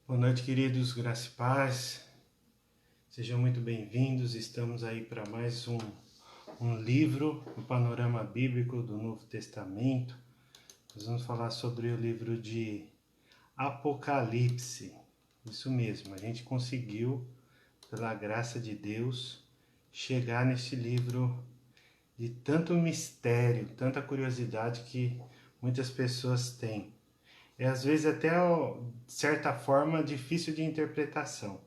Boa noite, queridos, graça e paz. Sejam muito bem-vindos. Estamos aí para mais um livro, o Panorama Bíblico do Novo Testamento. Nós vamos falar sobre o livro de Apocalipse. Isso mesmo, a gente conseguiu, pela graça de Deus, chegar neste livro de tanto mistério, tanta curiosidade que muitas pessoas têm. É às vezes até, de certa forma, difícil de interpretação.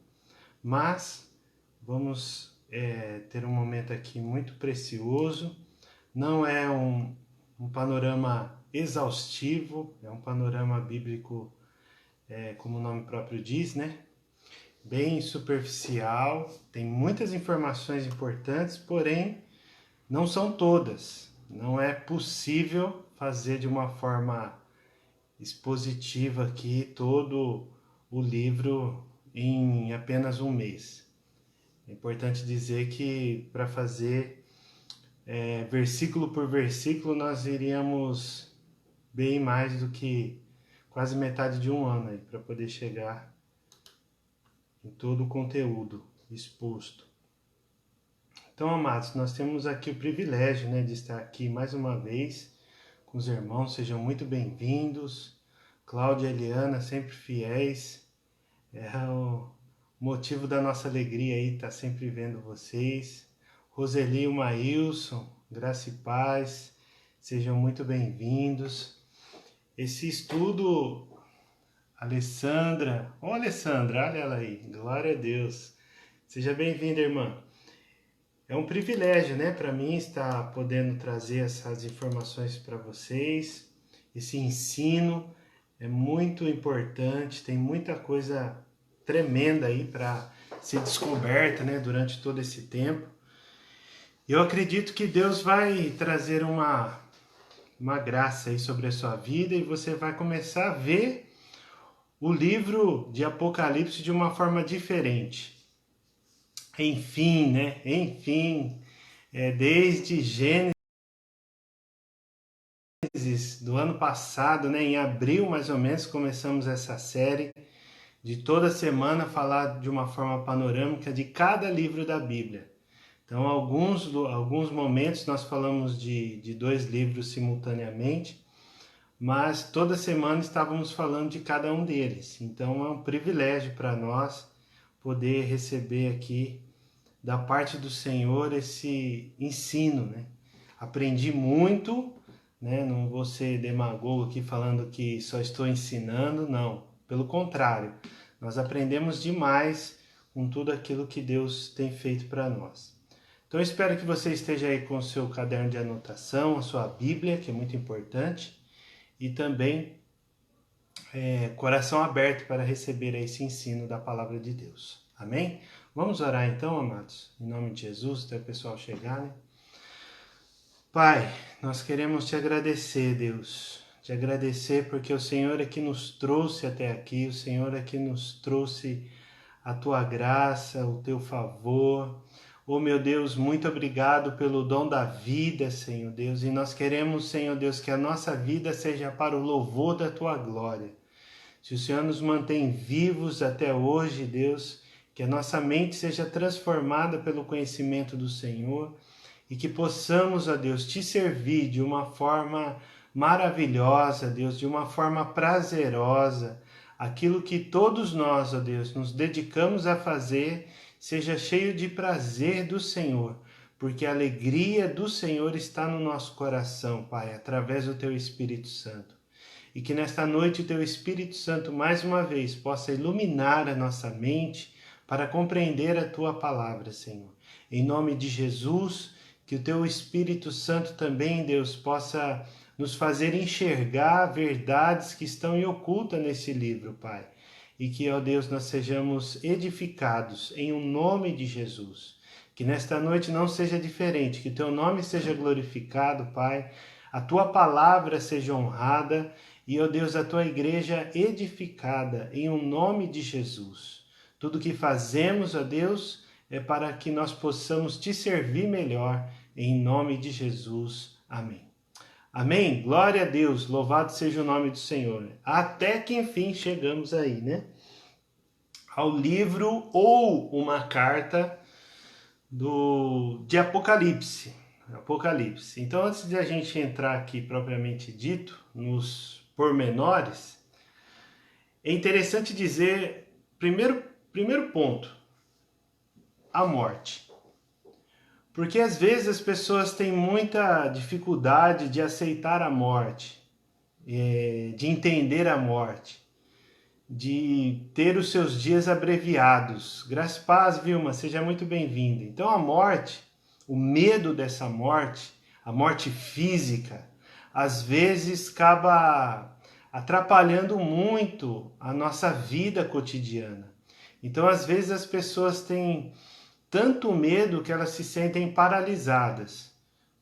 Mas vamos ter um momento aqui muito precioso. Não é um panorama exaustivo, é um panorama bíblico, como o nome próprio diz, né? Bem superficial, tem muitas informações importantes, porém não são todas. Não é possível fazer de uma forma expositiva aqui todo o livro em apenas um mês. É importante dizer que para fazer versículo por versículo nós iríamos bem mais do que quase metade de um ano para poder chegar em todo o conteúdo exposto. Então, amados, nós temos aqui o privilégio, de estar aqui mais uma vez com os irmãos. Sejam muito bem-vindos. Cláudia e Eliana, sempre fiéis. É o motivo da nossa alegria aí, estar sempre vendo vocês. Roseli e o Maílson, graça e paz, sejam muito bem-vindos. Esse estudo, Alessandra, Alessandra, olha ela aí, glória a Deus. Seja bem-vinda, irmã. É um privilégio, para mim estar podendo trazer essas informações para vocês. Esse ensino é muito importante, tem muita coisa tremenda aí para ser descoberta, durante todo esse tempo. Eu acredito que Deus vai trazer uma graça aí sobre a sua vida e você vai começar a ver o livro de Apocalipse de uma forma diferente. Enfim, desde Gênesis do ano passado, em abril mais ou menos, começamos essa série de toda semana falar de uma forma panorâmica de cada livro da Bíblia. Então, alguns momentos nós falamos de 2 livros simultaneamente, mas toda semana estávamos falando de cada um deles. Então, é um privilégio para nós poder receber aqui da parte do Senhor esse ensino, Aprendi muito, Não vou ser demagogo aqui falando que só estou ensinando, não. Pelo contrário, nós aprendemos demais com tudo aquilo que Deus tem feito para nós. Então eu espero que você esteja aí com o seu caderno de anotação, a sua Bíblia, que é muito importante, e também coração aberto para receber esse ensino da palavra de Deus. Amém? Vamos orar então, amados, em nome de Jesus, até o pessoal chegar, Pai, nós queremos te agradecer, Deus, te agradecer porque o Senhor é que nos trouxe até aqui, o Senhor é que nos trouxe a tua graça, o teu favor. Oh, meu Deus, muito obrigado pelo dom da vida, Senhor Deus, e nós queremos, Senhor Deus, que a nossa vida seja para o louvor da tua glória. Se o Senhor nos mantém vivos até hoje, Deus, que a nossa mente seja transformada pelo conhecimento do Senhor e que possamos, ó Deus, te servir de uma forma maravilhosa, Deus, de uma forma prazerosa. Aquilo que todos nós, ó Deus, nos dedicamos a fazer seja cheio de prazer do Senhor, porque a alegria do Senhor está no nosso coração, Pai, através do Teu Espírito Santo. E que nesta noite o Teu Espírito Santo, mais uma vez, possa iluminar a nossa mente para compreender a Tua palavra, Senhor. Em nome de Jesus, que o Teu Espírito Santo também, Deus, possa nos fazer enxergar verdades que estão ocultas nesse livro, Pai. E que, ó Deus, nós sejamos edificados em um nome de Jesus. Que nesta noite não seja diferente, que Teu nome seja glorificado, Pai. A Tua palavra seja honrada e, ó Deus, a Tua igreja edificada em um nome de Jesus. Tudo que fazemos, ó Deus, é para que nós possamos Te servir melhor, em nome de Jesus. Amém. Amém? Glória a Deus, louvado seja o nome do Senhor. Até que enfim chegamos aí, ao livro ou uma carta de Apocalipse. Apocalipse. Então, antes de a gente entrar aqui propriamente dito, nos pormenores, é interessante dizer, primeiro ponto, a morte. Porque às vezes as pessoas têm muita dificuldade de aceitar a morte, de entender a morte, de ter os seus dias abreviados. Graças e paz, Vilma, seja muito bem-vinda. Então a morte, o medo dessa morte, a morte física, às vezes acaba atrapalhando muito a nossa vida cotidiana. Então às vezes as pessoas têm tanto medo que elas se sentem paralisadas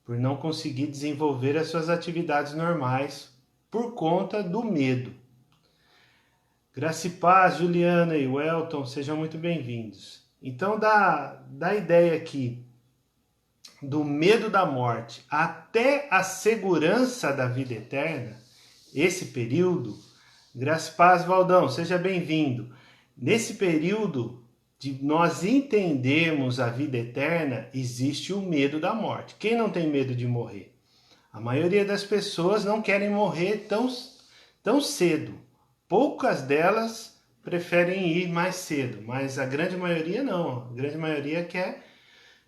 por não conseguir desenvolver as suas atividades normais por conta do medo. Graça e paz, Juliana e Welton, sejam muito bem-vindos. Então, da ideia aqui do medo da morte até a segurança da vida eterna, esse período, graça e paz, Valdão, seja bem-vindo. Nesse período de nós entendermos a vida eterna, existe o medo da morte. Quem não tem medo de morrer? A maioria das pessoas não querem morrer tão cedo. Poucas delas preferem ir mais cedo, mas a grande maioria não. A grande maioria quer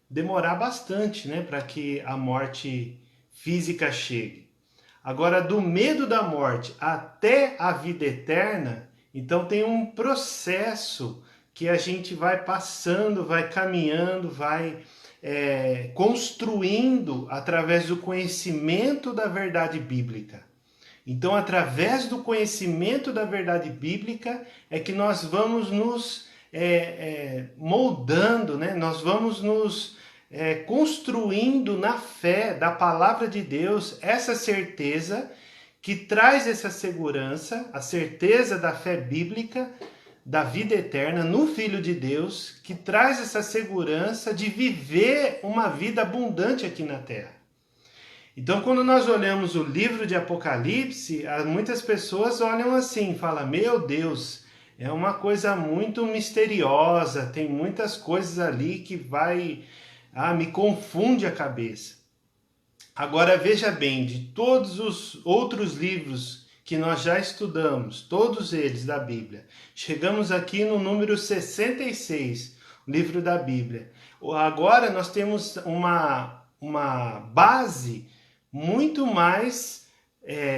demorar bastante, né, para que a morte física chegue. Agora, do medo da morte até a vida eterna, então tem um processo que a gente vai passando, vai caminhando, vai construindo através do conhecimento da verdade bíblica. Então, através do conhecimento da verdade bíblica é que nós vamos nos moldando, né? Nós vamos nos construindo na fé da palavra de Deus essa certeza que traz essa segurança, a certeza da fé bíblica, da vida eterna no Filho de Deus, que traz essa segurança de viver uma vida abundante aqui na terra. Então, quando nós olhamos o livro de Apocalipse, muitas pessoas olham assim, falam, meu Deus, é uma coisa muito misteriosa, tem muitas coisas ali que me confunde a cabeça. Agora, veja bem, de todos os outros livros que nós já estudamos, todos eles da Bíblia, chegamos aqui no número 66, o livro da Bíblia. Agora nós temos uma base muito mais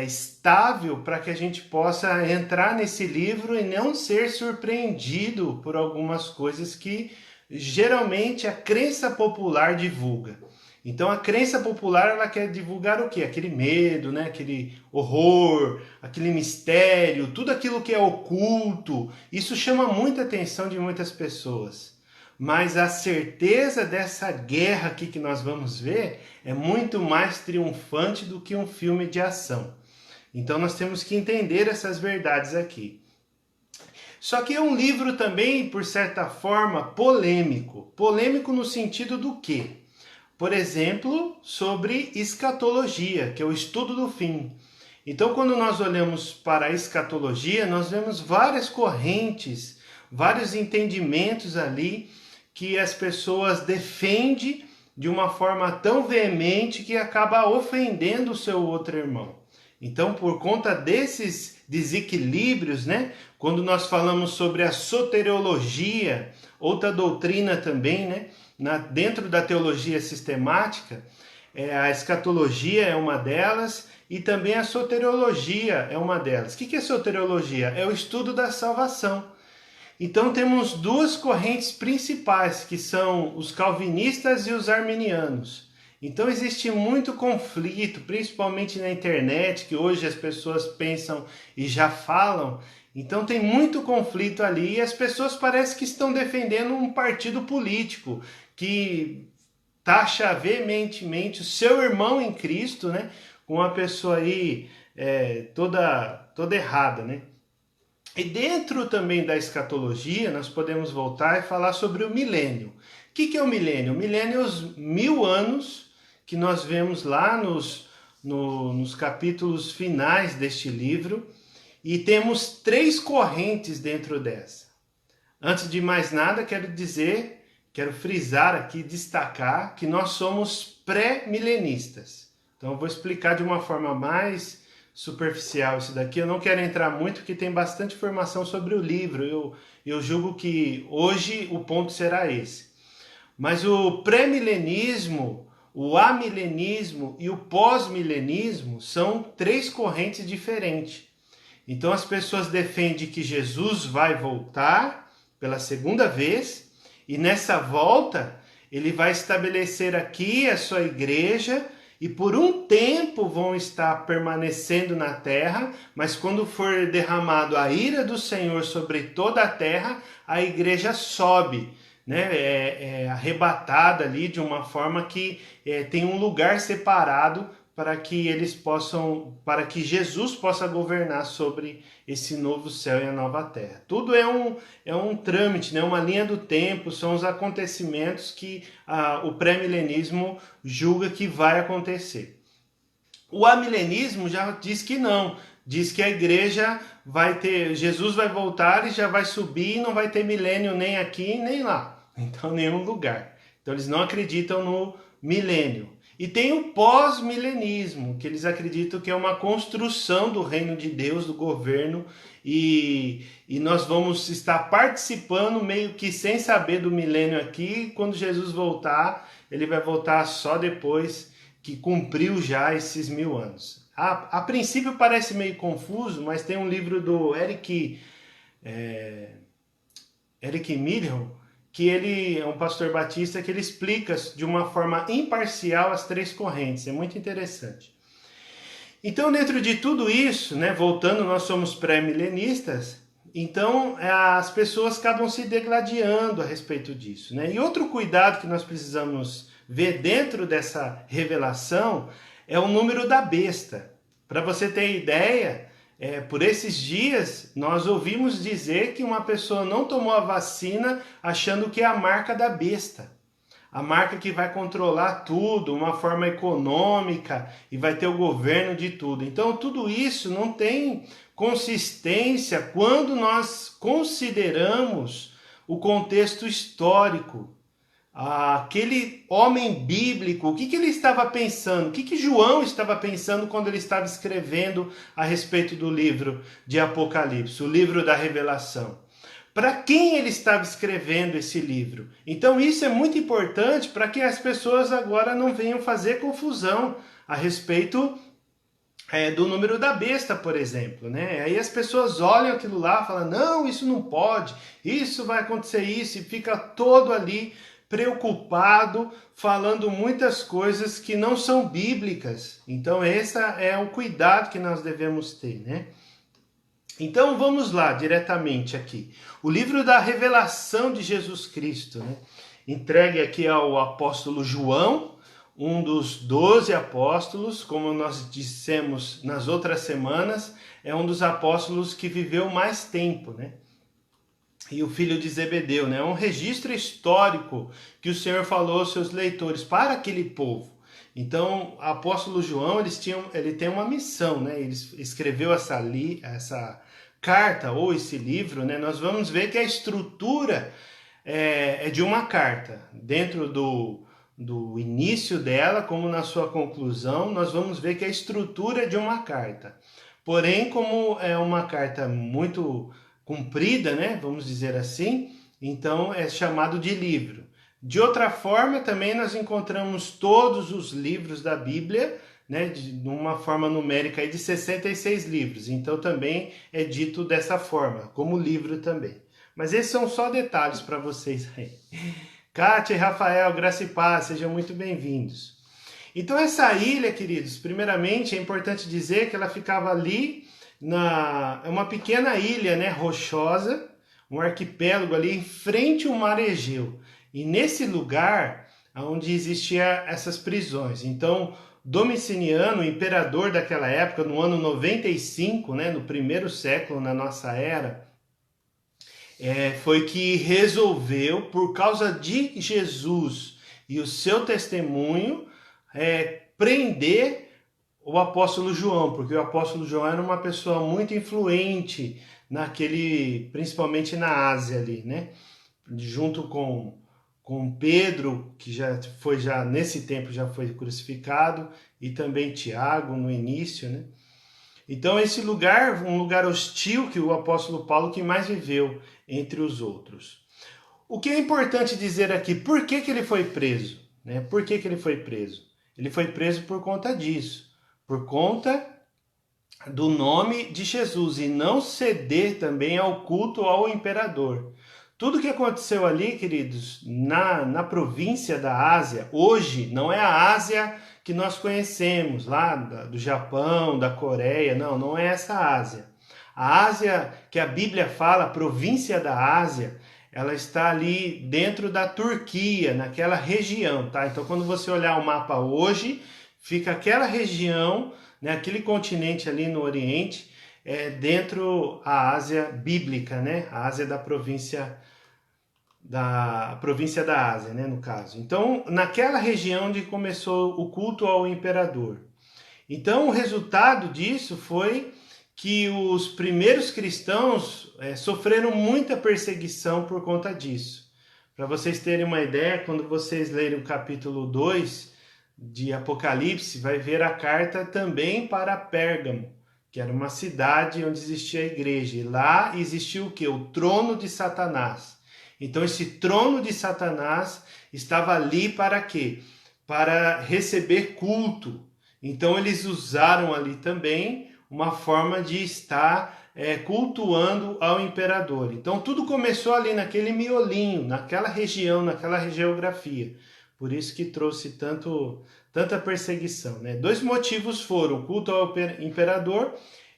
estável para que a gente possa entrar nesse livro e não ser surpreendido por algumas coisas que geralmente a crença popular divulga. Então a crença popular ela quer divulgar o quê? Aquele medo, né? Aquele horror, aquele mistério, tudo aquilo que é oculto. Isso chama muita atenção de muitas pessoas. Mas a certeza dessa guerra aqui que nós vamos ver é muito mais triunfante do que um filme de ação. Então nós temos que entender essas verdades aqui. Só que é um livro também, por certa forma, polêmico. Polêmico no sentido do quê? Por exemplo, sobre escatologia, que é o estudo do fim. Então, quando nós olhamos para a escatologia, nós vemos várias correntes, vários entendimentos ali que as pessoas defendem de uma forma tão veemente que acaba ofendendo o seu outro irmão. Então, por conta desses desequilíbrios, né? Quando nós falamos sobre a soteriologia, outra doutrina também, né? Dentro da teologia sistemática, a escatologia é uma delas e também a soteriologia é uma delas. O que é soteriologia? É o estudo da salvação. Então temos duas correntes principais, que são os calvinistas e os arminianos. Então existe muito conflito, principalmente na internet, que hoje as pessoas pensam e já falam. Então tem muito conflito ali e as pessoas parecem que estão defendendo um partido político que taxa veementemente o seu irmão em Cristo, né? Com uma pessoa aí toda errada, né? E dentro também da escatologia, nós podemos voltar e falar sobre o milênio. O que é o milênio? O milênio é os 1000 anos que nós vemos lá nos capítulos finais deste livro. E temos 3 correntes dentro dessa. Antes de mais nada, quero frisar aqui, destacar que nós somos pré-milenistas. Então eu vou explicar de uma forma mais superficial isso daqui. Eu não quero entrar muito porque tem bastante informação sobre o livro. Eu julgo que hoje o ponto será esse. Mas o pré-milenismo, o amilenismo e o pós-milenismo são três correntes diferentes. Então as pessoas defendem que Jesus vai voltar pela segunda vez e nessa volta ele vai estabelecer aqui a sua igreja e por um tempo vão estar permanecendo na terra, mas quando for derramado a ira do Senhor sobre toda a terra, a igreja sobe, né? É arrebatada ali de uma forma que tem um lugar separado para que para que Jesus possa governar sobre esse novo céu e a nova terra. Tudo é um trâmite, né? Uma linha do tempo, são os acontecimentos que o pré-milenismo julga que vai acontecer. O amilenismo já diz que não, diz que a igreja Jesus vai voltar e já vai subir e não vai ter milênio nem aqui nem lá, então nenhum lugar. Então eles não acreditam no milênio. E tem o pós-milenismo, que eles acreditam que é uma construção do reino de Deus, do governo, e nós vamos estar participando meio que sem saber do milênio aqui. Quando Jesus voltar, ele vai voltar só depois que cumpriu já esses 1000 anos. A princípio parece meio confuso, mas tem um livro do Eric Million, que ele é um pastor batista, que ele explica de uma forma imparcial as três correntes. É muito interessante. Então, dentro de tudo isso, né, voltando, nós somos pré-milenistas, então as pessoas acabam se degladiando a respeito disso, né? E outro cuidado que nós precisamos ver dentro dessa revelação é o número da besta. Para você ter ideia, por esses dias, nós ouvimos dizer que uma pessoa não tomou a vacina achando que é a marca da besta. A marca que vai controlar tudo, uma forma econômica e vai ter o governo de tudo. Então, tudo isso não tem consistência quando nós consideramos o contexto histórico. Aquele homem bíblico, o que ele estava pensando? O que João estava pensando quando ele estava escrevendo a respeito do livro de Apocalipse, o livro da Revelação? Para quem ele estava escrevendo esse livro? Então isso é muito importante para que as pessoas agora não venham fazer confusão a respeito do número da besta, por exemplo, né? Aí as pessoas olham aquilo lá e falam, não, isso não pode, isso vai acontecer isso, e fica todo ali preocupado, falando muitas coisas que não são bíblicas. Então esse é o cuidado que nós devemos ter, né? Então vamos lá, diretamente aqui. O livro da revelação de Jesus Cristo, né? Entregue aqui ao apóstolo João, um dos 12 apóstolos, como nós dissemos nas outras semanas, é um dos apóstolos que viveu mais tempo, né? E o filho de Zebedeu, né? É um registro histórico que o Senhor falou aos seus leitores para aquele povo. Então, o apóstolo João, ele tem uma missão, né? Ele escreveu essa carta ou esse livro, né? Nós vamos ver que a estrutura é de uma carta. Dentro do início dela, como na sua conclusão, nós vamos ver que a estrutura é de uma carta. Porém, como é uma carta muito comprida, né? Vamos dizer assim, então é chamado de livro. De outra forma, também nós encontramos todos os livros da Bíblia, né, de uma forma numérica aí de 66 livros. Então também é dito dessa forma, como livro também. Mas esses são só detalhes para vocês aí. Kátia e Rafael, graça e paz, sejam muito bem-vindos. Então essa ilha, queridos, primeiramente é importante dizer que ela ficava ali, é uma pequena ilha, né, rochosa, um arquipélago ali em frente ao mar Egeu. E nesse lugar onde existiam essas prisões. Então, Domiciano, o imperador daquela época, no ano 95, né, no primeiro século na nossa era, foi que resolveu, por causa de Jesus e o seu testemunho, prender o apóstolo João, porque o apóstolo João era uma pessoa muito influente principalmente na Ásia ali, né? Junto com Pedro, que nesse tempo já foi crucificado, e também Tiago no início, né? Então esse lugar, um lugar hostil que o apóstolo Paulo que mais viveu entre os outros. O que é importante dizer aqui, por que ele foi preso? Né? Por que ele foi preso? Ele foi preso por conta disso, por conta do nome de Jesus e não ceder também ao culto ao imperador. Tudo que aconteceu ali, queridos, na província da Ásia, hoje não é a Ásia que nós conhecemos, lá do Japão, da Coreia, não é essa Ásia. A Ásia que a Bíblia fala, a província da Ásia, ela está ali dentro da Turquia, naquela região, tá? Então, quando você olhar o mapa hoje, fica aquela região, né, aquele continente ali no Oriente, dentro da Ásia bíblica, né? A Ásia da província da Ásia, né, no caso. Então, naquela região onde começou o culto ao imperador. Então, o resultado disso foi que os primeiros cristãos sofreram muita perseguição por conta disso. Para vocês terem uma ideia, quando vocês lerem o capítulo 2 de Apocalipse, vai ver a carta também para Pérgamo, que era uma cidade onde existia a igreja. E lá existia o quê? O trono de Satanás. Então esse trono de Satanás estava ali para quê? Para receber culto. Então eles usaram ali também uma forma de estar cultuando ao imperador. Então tudo começou ali naquele miolinho, naquela região, naquela geografia. Por isso que trouxe tanta perseguição, né? 2 motivos foram o culto ao imperador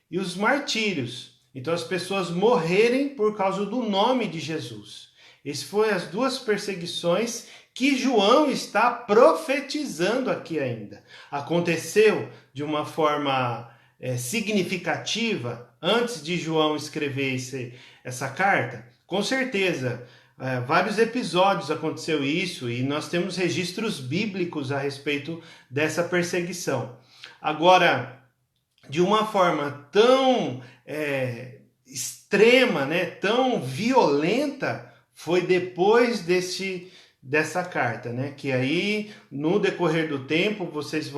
e os martírios. Então as pessoas morrerem por causa do nome de Jesus. Essas foram as 2 perseguições que João está profetizando aqui ainda. Aconteceu de uma forma significativa antes de João escrever essa carta? Com certeza, vários episódios aconteceu isso e nós temos registros bíblicos a respeito dessa perseguição. Agora, de uma forma tão extrema, né, tão violenta, foi depois dessa carta, né? Que aí, no decorrer do tempo, vocês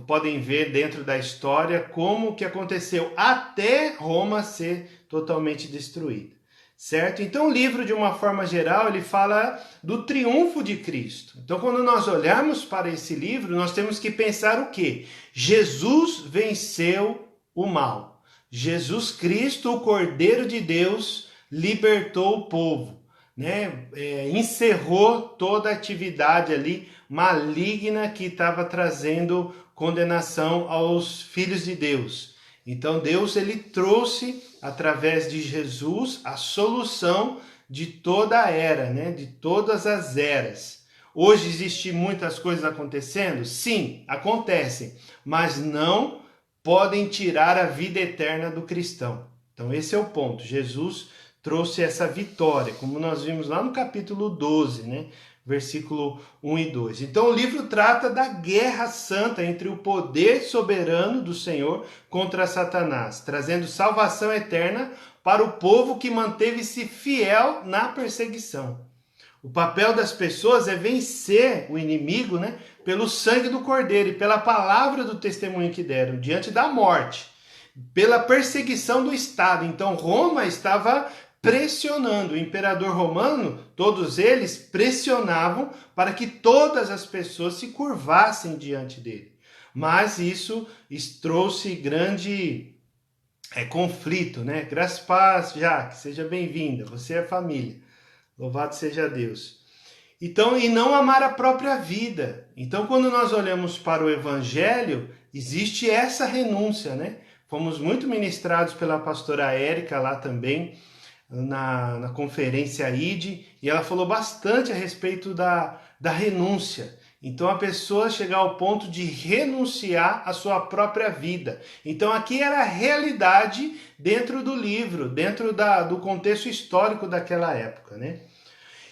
podem ver dentro da história como que aconteceu até Roma ser totalmente destruída, certo? Então o livro, de uma forma geral, ele fala do triunfo de Cristo. Então quando nós olharmos para esse livro, nós temos que pensar o quê? Jesus venceu o mal. Jesus Cristo, o Cordeiro de Deus, libertou o povo, né? Encerrou toda a atividade ali maligna que estava trazendo condenação aos filhos de Deus. Então Deus ele trouxe através de Jesus a solução de toda a era, né? De todas as eras. Hoje existem muitas coisas acontecendo? Sim, acontecem, mas não podem tirar a vida eterna do cristão. Então esse é o ponto. Jesus trouxe essa vitória, como nós vimos lá no capítulo 12, né? Versículo 1 e 2. Então o livro trata da guerra santa entre o poder soberano do Senhor contra Satanás, trazendo salvação eterna para o povo que manteve-se fiel na perseguição. O papel das pessoas é vencer o inimigo, né? Pelo sangue do Cordeiro e pela palavra do testemunho que deram diante da morte, pela perseguição do Estado. Então Roma estava pressionando, o imperador romano, todos eles pressionavam para que todas as pessoas se curvassem diante dele. Mas isso trouxe grande conflito, né? Graças a paz, Jaque, seja bem-vinda, você é família, louvado seja Deus. Então, e não amar a própria vida. Então, quando nós olhamos para o evangelho, existe essa renúncia, né? Fomos muito ministrados pela pastora Érica lá também, na conferência ID, e ela falou bastante a respeito da renúncia. Então a pessoa chegar ao ponto de renunciar à sua própria vida. Então aqui era a realidade dentro do livro, dentro do contexto histórico daquela época, né?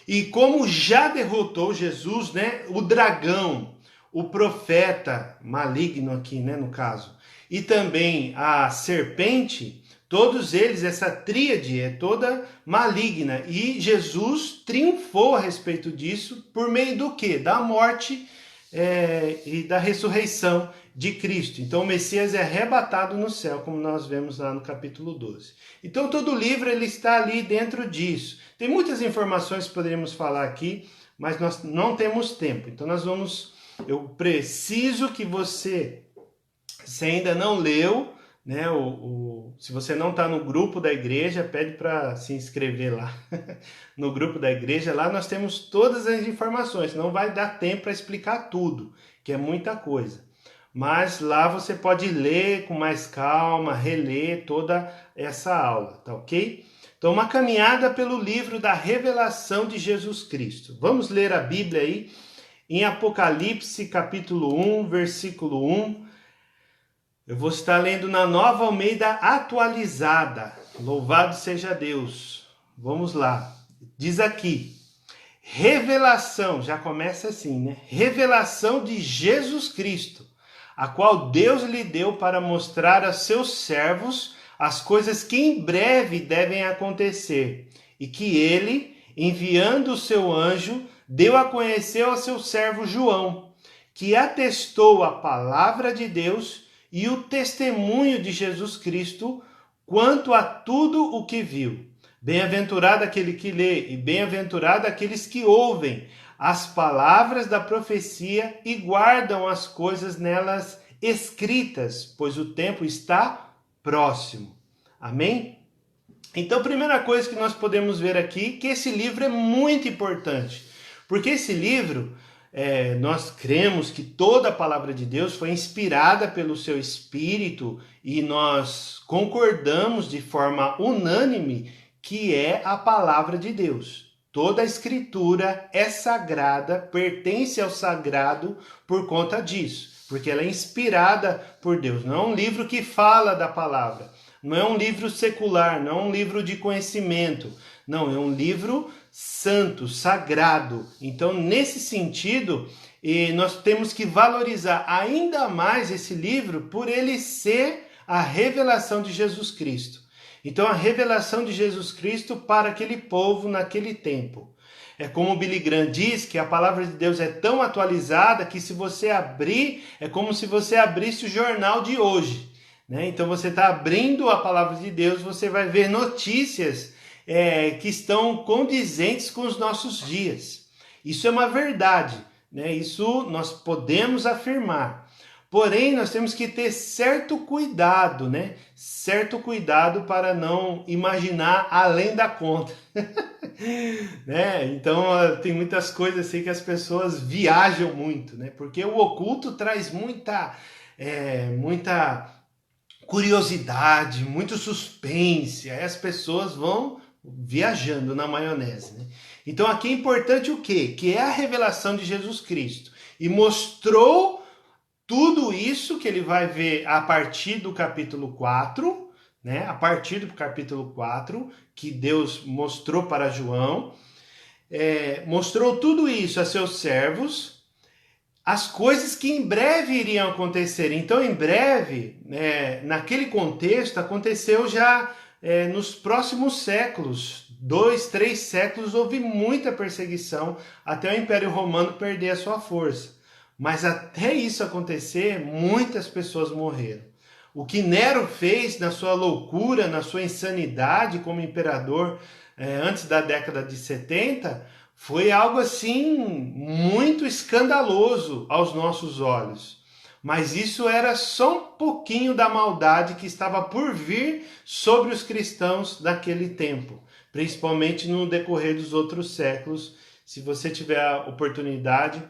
E como já derrotou Jesus, né, o dragão, o profeta maligno aqui, né, no caso, e também a serpente, Todos eles, essa tríade é toda maligna. E Jesus triunfou a respeito disso por meio do quê? Da morte e da ressurreição de Cristo. Então o Messias é arrebatado no céu, como nós vemos lá no capítulo 12. Então todo o livro ele está ali dentro disso. Tem muitas informações que poderíamos falar aqui, mas nós não temos tempo. Então eu preciso que você, se ainda não leu, né, se você não está no grupo da igreja, pede para se inscrever lá no grupo da igreja. Lá nós temos todas as informações. Não vai dar tempo para explicar tudo, que é muita coisa. Mas lá você pode ler com mais calma, reler toda essa aula, tá ok? Então, uma caminhada pelo livro da revelação de Jesus Cristo. Vamos ler a Bíblia aí em Apocalipse, capítulo 1, versículo 1. Eu vou estar lendo na Nova Almeida atualizada. Louvado seja Deus. Vamos lá. Diz aqui: revelação, já começa assim, né? Revelação de Jesus Cristo, a qual Deus lhe deu para mostrar a seus servos as coisas que em breve devem acontecer, e que ele, enviando o seu anjo, deu a conhecer ao seu servo João, que atestou a palavra de Deus e o testemunho de Jesus Cristo quanto a tudo o que viu. Bem-aventurado aquele que lê e bem-aventurado aqueles que ouvem as palavras da profecia e guardam as coisas nelas escritas, pois o tempo está próximo. Amém? Então, a primeira coisa que nós podemos ver aqui é que esse livro é muito importante, porque esse livro, nós cremos que toda a palavra de Deus foi inspirada pelo seu Espírito e nós concordamos de forma unânime que é a palavra de Deus. Toda a Escritura é sagrada, pertence ao sagrado por conta disso, porque ela é inspirada por Deus. Não é um livro que fala da palavra, não é um livro secular, não é um livro de conhecimento, não, é um livro santo, sagrado. Então, nesse sentido, nós temos que valorizar ainda mais esse livro por ele ser a revelação de Jesus Cristo. Então, a revelação de Jesus Cristo para aquele povo naquele tempo. É como o Billy Graham diz, que a palavra de Deus é tão atualizada que se você abrir, é como se você abrisse o jornal de hoje, né? Então, você está abrindo a palavra de Deus, você vai ver notícias que estão condizentes com os nossos dias. Isso é uma verdade, né? Isso nós podemos afirmar. Porém, nós temos que ter certo cuidado, né? Certo cuidado para não imaginar além da conta. Né? Então, tem muitas coisas assim que as pessoas viajam muito, né? Porque o oculto traz muita curiosidade, muito suspense. Aí as pessoas vão viajando na maionese, né? Então, aqui é importante o quê? Que é a revelação de Jesus Cristo. E mostrou tudo isso que ele vai ver a partir do capítulo 4, né? A partir do capítulo 4, que Deus mostrou para João, mostrou tudo isso a seus servos, as coisas que em breve iriam acontecer. Então, em breve, naquele contexto, aconteceu já nos próximos séculos, 2, 3 séculos, houve muita perseguição até o Império Romano perder a sua força. Mas até isso acontecer, muitas pessoas morreram. O que Nero fez na sua loucura, na sua insanidade como imperador antes da década de 70, foi algo assim muito escandaloso aos nossos olhos. Mas isso era só um pouquinho da maldade que estava por vir sobre os cristãos daquele tempo, principalmente no decorrer dos outros séculos. Se você tiver a oportunidade,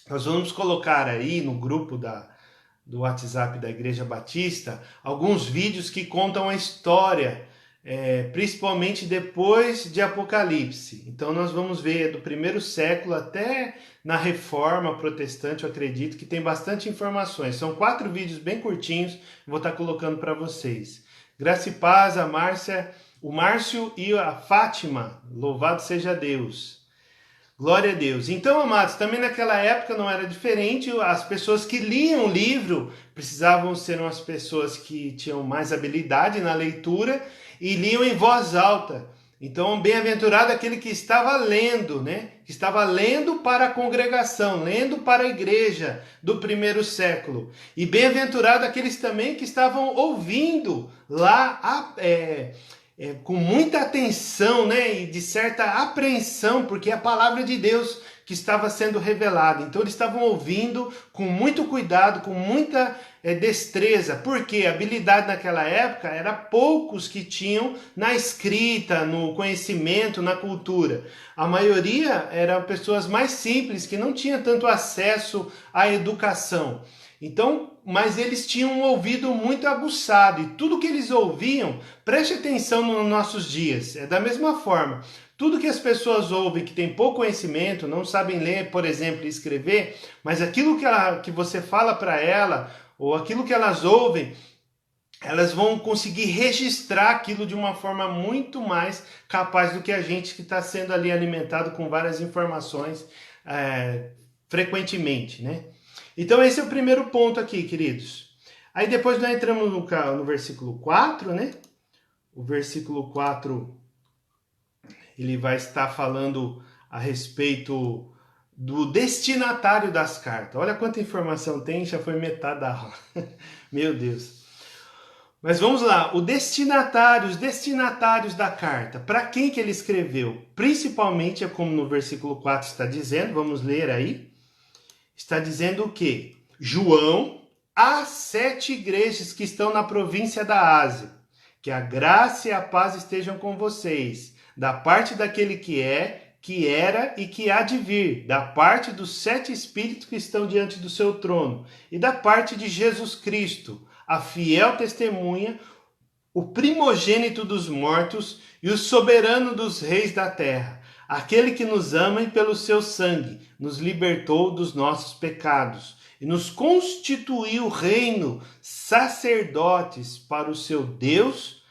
nós vamos colocar aí no grupo do WhatsApp da Igreja Batista alguns vídeos que contam a história, principalmente depois de Apocalipse. Então nós vamos ver do primeiro século até na Reforma Protestante, eu acredito que tem bastante informações. São 4 vídeos bem curtinhos, vou estar colocando para vocês. Graça e paz, a Márcia, o Márcio e a Fátima, louvado seja Deus. Glória a Deus. Então, amados, também naquela época não era diferente. As pessoas que liam o livro precisavam ser umas pessoas que tinham mais habilidade na leitura e liam em voz alta. Então, bem-aventurado aquele que estava lendo, né? Que estava lendo para a congregação, lendo para a igreja do primeiro século. E bem-aventurado aqueles também que estavam ouvindo lá com muita atenção, né, e de certa apreensão, porque é a palavra de Deus que estava sendo revelada. Então eles estavam ouvindo com muito cuidado, com muita destreza, porque a habilidade naquela época era poucos que tinham na escrita, no conhecimento, na cultura. A maioria eram pessoas mais simples, que não tinham tanto acesso à educação. Então, mas eles tinham um ouvido muito aguçado e tudo que eles ouviam, preste atenção nos nossos dias, é da mesma forma. Tudo que as pessoas ouvem que tem pouco conhecimento, não sabem ler, por exemplo, e escrever, mas aquilo que você fala para ela, ou aquilo que elas ouvem, elas vão conseguir registrar aquilo de uma forma muito mais capaz do que a gente que está sendo ali alimentado com várias informações frequentemente, né? Então esse é o primeiro ponto aqui, queridos. Aí depois nós entramos no versículo 4, né? O versículo 4, ele vai estar falando a respeito do destinatário das cartas. Olha quanta informação tem, já foi metade da aula. Meu Deus. Mas vamos lá, os destinatários da carta. Para quem que ele escreveu? Principalmente, é como no versículo 4 está dizendo, vamos ler aí. Está dizendo o quê? João, às 7 igrejas que estão na província da Ásia. Que a graça e a paz estejam com vocês. Da parte daquele que é, que era e que há de vir. Da parte dos 7 espíritos que estão diante do seu trono. E da parte de Jesus Cristo, a fiel testemunha, o primogênito dos mortos e o soberano dos reis da terra. Aquele que nos ama e pelo seu sangue nos libertou dos nossos pecados e nos constituiu reino, sacerdotes para o seu Deus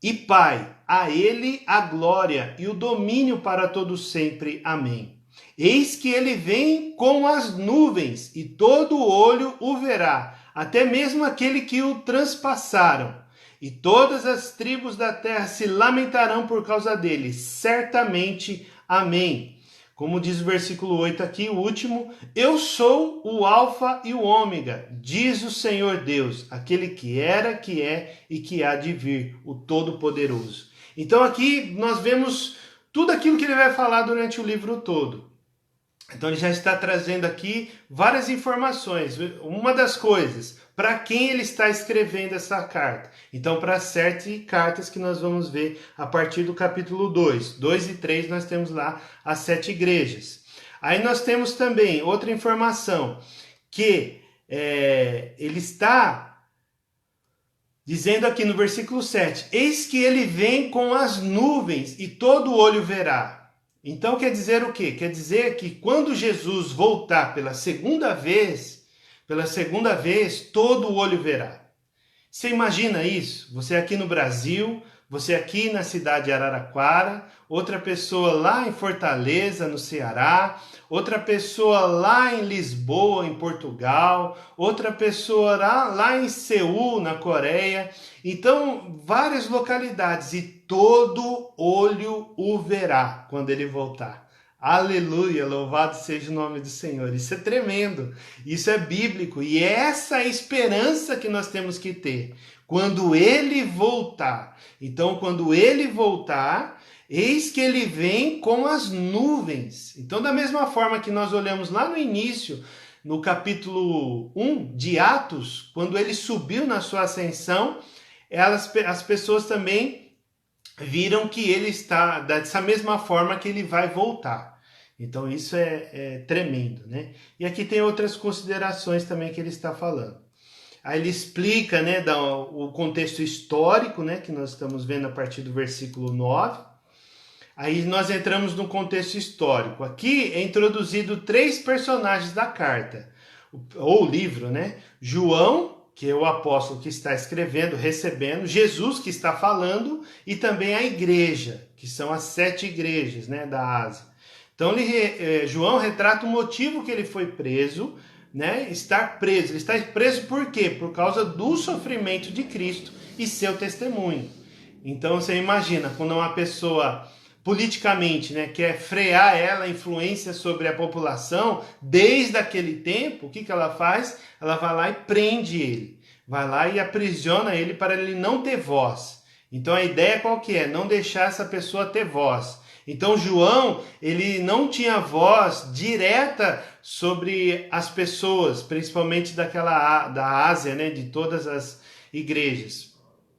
e Pai. A ele a glória e o domínio para todo sempre. Amém. Eis que ele vem com as nuvens e todo olho o verá, até mesmo aquele que o transpassaram. E todas as tribos da terra se lamentarão por causa dele. Certamente. Amém. Como diz o versículo 8 aqui, o último. Eu sou o alfa e o ômega, diz o Senhor Deus, aquele que era, que é e que há de vir, o Todo-Poderoso. Então aqui nós vemos tudo aquilo que ele vai falar durante o livro todo. Então ele já está trazendo aqui várias informações. Uma das coisas, para quem ele está escrevendo essa carta. Então, para 7 cartas que nós vamos ver a partir do capítulo 2. 2 e 3 nós temos lá as 7 igrejas. Aí nós temos também outra informação, que ele está dizendo aqui no versículo 7. Eis que ele vem com as nuvens e todo olho verá. Então quer dizer o quê? Quer dizer que quando Jesus voltar pela segunda vez, todo o olho verá. Você imagina isso? Você aqui no Brasil, você aqui na cidade de Araraquara, outra pessoa lá em Fortaleza, no Ceará, outra pessoa lá em Lisboa, em Portugal, outra pessoa lá em Seul, na Coreia. Então, várias localidades e todo olho o verá quando ele voltar. Aleluia, louvado seja o nome do Senhor. Isso é tremendo, isso é bíblico e é essa a esperança que nós temos que ter quando ele voltar. Então, quando ele voltar, eis que ele vem com as nuvens. Então, da mesma forma que nós olhamos lá no início, no capítulo 1 de Atos, quando ele subiu na sua ascensão, as pessoas também viram que ele está dessa mesma forma que ele vai voltar. Então isso é tremendo, né? E aqui tem outras considerações também que ele está falando. Aí ele explica, né, o contexto histórico, né, que nós estamos vendo a partir do versículo 9. Aí nós entramos no contexto histórico. Aqui é introduzido 3 personagens da carta, ou livro, né? João, que é o apóstolo que está escrevendo, recebendo, Jesus que está falando, e também a igreja, que são as 7 igrejas, né, da Ásia. Então João retrata o motivo que ele foi preso, né? Estar preso. Ele está preso por quê? Por causa do sofrimento de Cristo e seu testemunho. Então você imagina, quando uma pessoa politicamente, né, quer frear a influência sobre a população, desde aquele tempo, o que ela faz? Ela vai lá e prende ele. Vai lá e aprisiona ele para ele não ter voz. Então a ideia qual que é? Não deixar essa pessoa ter voz. Então João, ele não tinha voz direta sobre as pessoas, principalmente da Ásia, né, de todas as igrejas.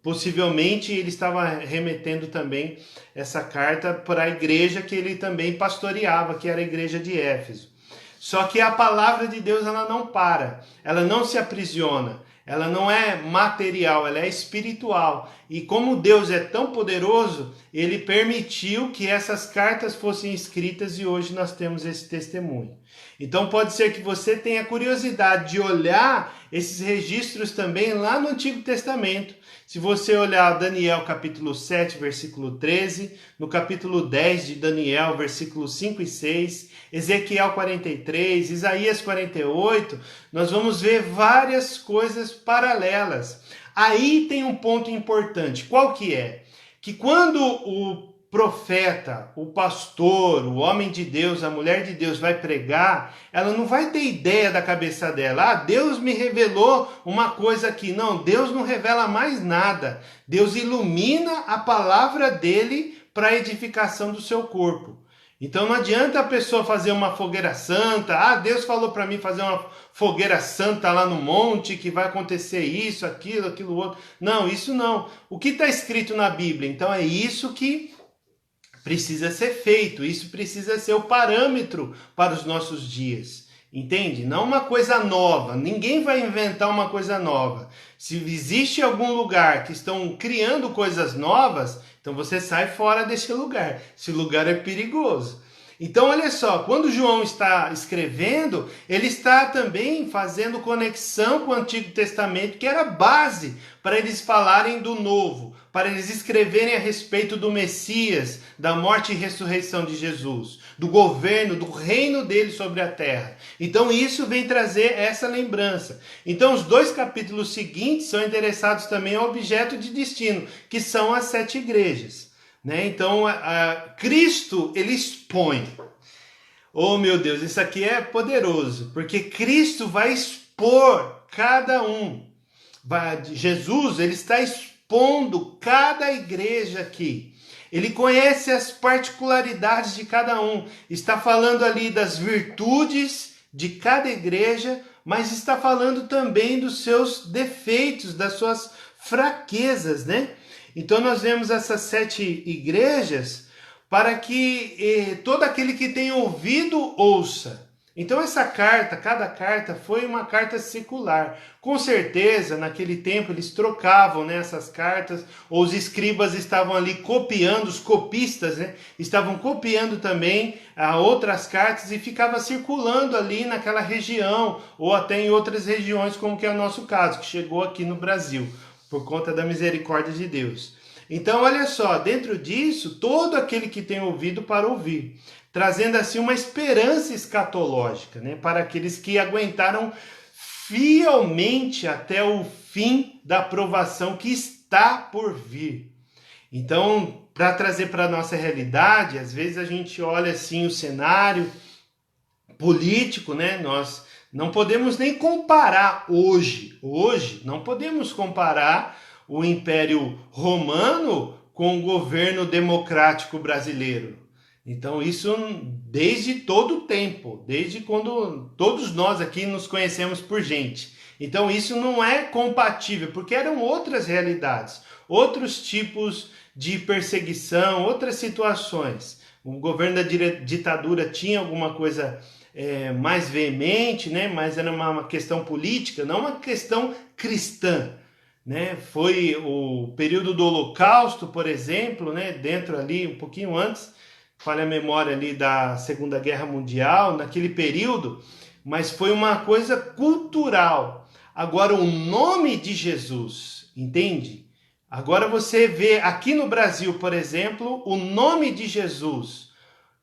Possivelmente ele estava remetendo também essa carta para a igreja que ele também pastoreava, que era a igreja de Éfeso. Só que a palavra de Deus ela não para, ela não se aprisiona. Ela não é material, ela é espiritual. E como Deus é tão poderoso, ele permitiu que essas cartas fossem escritas e hoje nós temos esse testemunho. Então pode ser que você tenha curiosidade de olhar esses registros também lá no Antigo Testamento. Se você olhar Daniel capítulo 7, versículo 13, no capítulo 10 de Daniel, versículos 5 e 6, Ezequiel 43, Isaías 48, nós vamos ver várias coisas paralelas. Aí tem um ponto importante. Qual que é? Que quando o profeta, o pastor, o homem de Deus, a mulher de Deus vai pregar, ela não vai ter ideia da cabeça dela. Ah, Deus me revelou uma coisa aqui. Não, Deus não revela mais nada. Deus ilumina a palavra dele para a edificação do seu corpo. Então não adianta a pessoa fazer uma fogueira santa. Ah, Deus falou para mim fazer uma fogueira santa lá no monte, que vai acontecer isso, aquilo outro. Não, isso não. O que está escrito na Bíblia? Então é isso que precisa ser feito. Isso precisa ser o parâmetro para os nossos dias. Entende? Não uma coisa nova. Ninguém vai inventar uma coisa nova. Se existe algum lugar que estão criando coisas novas, então você sai fora desse lugar. Esse lugar é perigoso. Então, olha só, quando João está escrevendo, ele está também fazendo conexão com o Antigo Testamento, que era base para eles falarem do Novo, para eles escreverem a respeito do Messias, da morte e ressurreição de Jesus, do governo, do reino dele sobre a terra. Então, isso vem trazer essa lembrança. Então, os 2 capítulos seguintes são endereçados também ao objeto de destino, que são as 7 igrejas. Né? Então, Cristo, ele expõe. Oh, meu Deus, isso aqui é poderoso, porque Cristo vai expor cada um. Jesus, ele está expondo cada igreja aqui. Ele conhece as particularidades de cada um. Está falando ali das virtudes de cada igreja, mas está falando também dos seus defeitos, das suas fraquezas, né? Então nós vemos essas 7 igrejas para que todo aquele que tem ouvido, ouça. Então essa carta, cada carta foi uma carta secular. Com certeza, naquele tempo eles trocavam, né, essas cartas, ou os escribas estavam ali copiando, os copistas, né, estavam copiando também outras cartas e ficava circulando ali naquela região, ou até em outras regiões, como que é o nosso caso, que chegou aqui no Brasil, por conta da misericórdia de Deus. Então, olha só, dentro disso, todo aquele que tem ouvido para ouvir, trazendo assim uma esperança escatológica, né, para aqueles que aguentaram fielmente até o fim da provação que está por vir. Então, para trazer para a nossa realidade, às vezes a gente olha assim o cenário político, né, nós não podemos nem comparar hoje. Hoje, não podemos comparar o Império Romano com o governo democrático brasileiro. Então, isso desde todo o tempo, desde quando todos nós aqui nos conhecemos por gente. Então, isso não é compatível, porque eram outras realidades, outros tipos de perseguição, outras situações. O governo da ditadura tinha alguma coisa mais veemente, né? Mas era uma questão política, não uma questão cristã. Né? Foi o período do Holocausto, por exemplo, né? Dentro ali, um pouquinho antes, falha a memória ali da Segunda Guerra Mundial, naquele período, mas foi uma coisa cultural. Agora, o nome de Jesus, entende? Agora você vê aqui no Brasil, por exemplo, o nome de Jesus.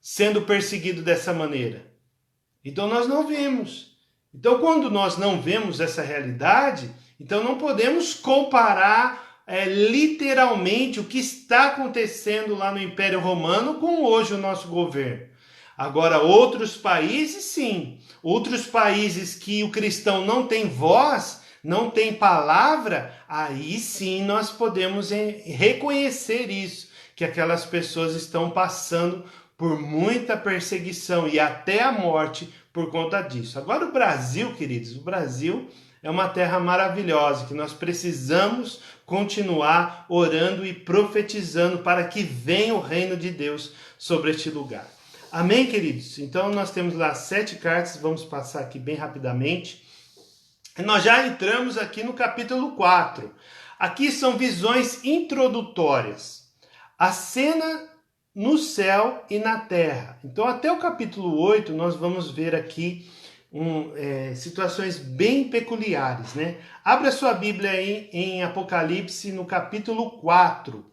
sendo perseguido dessa maneira? Então nós não vemos. Então quando nós não vemos essa realidade, então não podemos comparar literalmente o que está acontecendo lá no Império Romano com hoje o nosso governo. Agora, outros países, sim. Outros países que o cristão não tem voz, não tem palavra, aí sim nós podemos reconhecer isso, que aquelas pessoas estão passando por muita perseguição e até a morte por conta disso. Agora o Brasil, queridos, o Brasil é uma terra maravilhosa, que nós precisamos continuar orando e profetizando para que venha o reino de Deus sobre este lugar. Amém, queridos? Então nós temos lá 7 cartas, vamos passar aqui bem rapidamente. Nós já entramos aqui no capítulo 4. Aqui são visões introdutórias. A cena no céu e na terra. Então até o capítulo 8 nós vamos ver aqui situações bem peculiares, né? Abra sua Bíblia aí em Apocalipse no capítulo 4.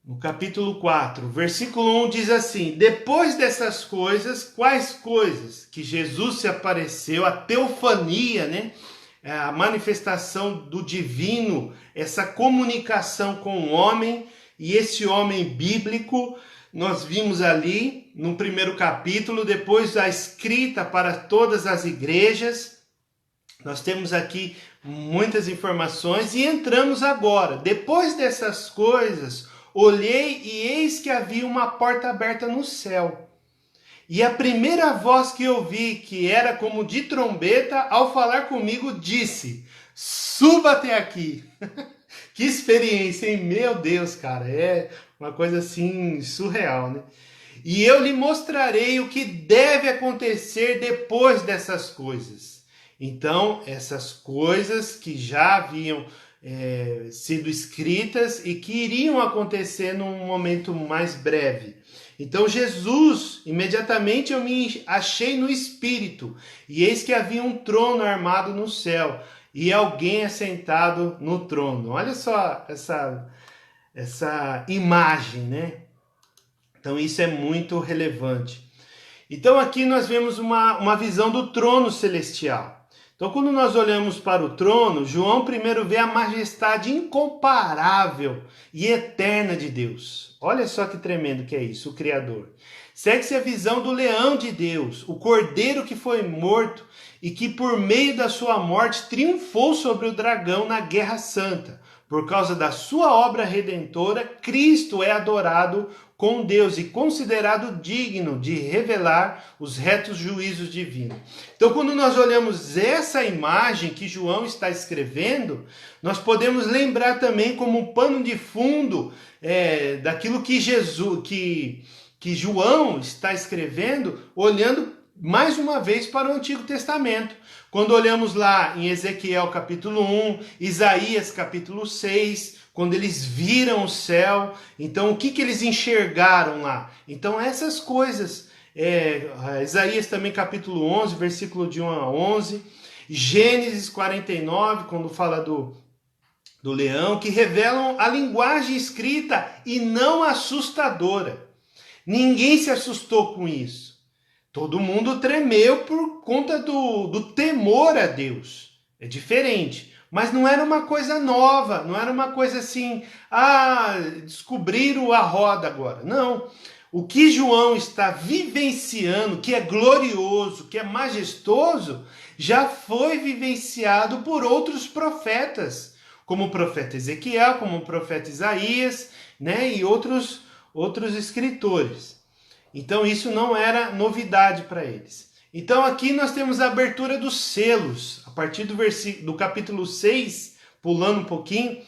No capítulo 4, versículo 1 diz assim: depois dessas coisas, quais coisas? Que Jesus se apareceu, a teofania, né? A manifestação do divino, essa comunicação com o homem, e esse homem bíblico, nós vimos ali no primeiro capítulo, depois a escrita para todas as igrejas. Nós temos aqui muitas informações e entramos agora. Depois dessas coisas, olhei e eis que havia uma porta aberta no céu. E a primeira voz que ouvi, que era como de trombeta, ao falar comigo, disse: suba até aqui. Que experiência, hein? Meu Deus, cara, é uma coisa assim surreal, né? E eu lhe mostrarei o que deve acontecer depois dessas coisas. Então, essas coisas que já haviam sido escritas e que iriam acontecer num momento mais breve. Então Jesus, imediatamente eu me achei no Espírito, e eis que havia um trono armado no céu, e alguém assentado no trono. Olha só essa imagem, né? Então isso é muito relevante. Então aqui nós vemos uma visão do trono celestial. Então quando nós olhamos para o trono, João primeiro vê a majestade incomparável e eterna de Deus. Olha só que tremendo que é isso, o Criador. Segue-se a visão do leão de Deus, o cordeiro que foi morto e que por meio da sua morte triunfou sobre o dragão na guerra santa. Por causa da sua obra redentora, Cristo é adorado com Deus e considerado digno de revelar os retos juízos divinos. Então, quando nós olhamos essa imagem que João está escrevendo, nós podemos lembrar também como um pano de fundo daquilo que que João está escrevendo, olhando mais uma vez para o Antigo Testamento. Quando olhamos lá em Ezequiel capítulo 1, Isaías capítulo 6, quando eles viram o céu, então o que eles enxergaram lá? Então essas coisas, Isaías também capítulo 11, versículo de 1 a 11, Gênesis 49, quando fala do leão, que revelam a linguagem escrita e não assustadora. Ninguém se assustou com isso. Todo mundo tremeu por conta do temor a Deus. É diferente. Mas não era uma coisa nova, não era uma coisa assim, descobriram a roda agora. Não. O que João está vivenciando, que é glorioso, que é majestoso, já foi vivenciado por outros profetas, como o profeta Ezequiel, como o profeta Isaías, né, e outros escritores. Então isso não era novidade para eles. Então aqui nós temos a abertura dos selos. A partir do capítulo 6, pulando um pouquinho,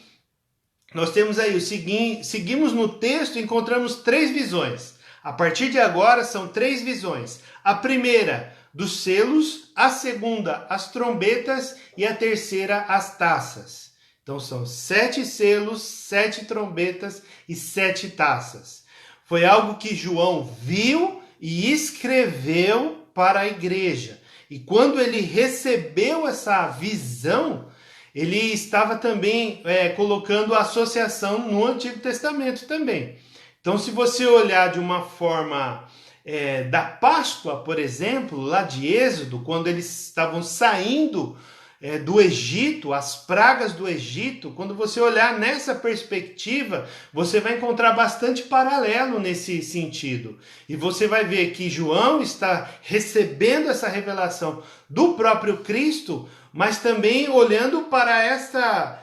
nós temos aí o seguinte, seguimos no texto e encontramos 3 visões. A partir de agora são 3 visões. A primeira, dos selos, a segunda, as trombetas e a terceira, as taças. Então são 7 selos, 7 trombetas e 7 taças. Foi algo que João viu e escreveu para a igreja. E quando ele recebeu essa visão, ele estava também colocando a associação no Antigo Testamento também. Então, se você olhar de uma forma da Páscoa, por exemplo, lá de Êxodo, quando eles estavam saindo do Egito, as pragas do Egito, quando você olhar nessa perspectiva, você vai encontrar bastante paralelo nesse sentido. E você vai ver que João está recebendo essa revelação do próprio Cristo, mas também olhando para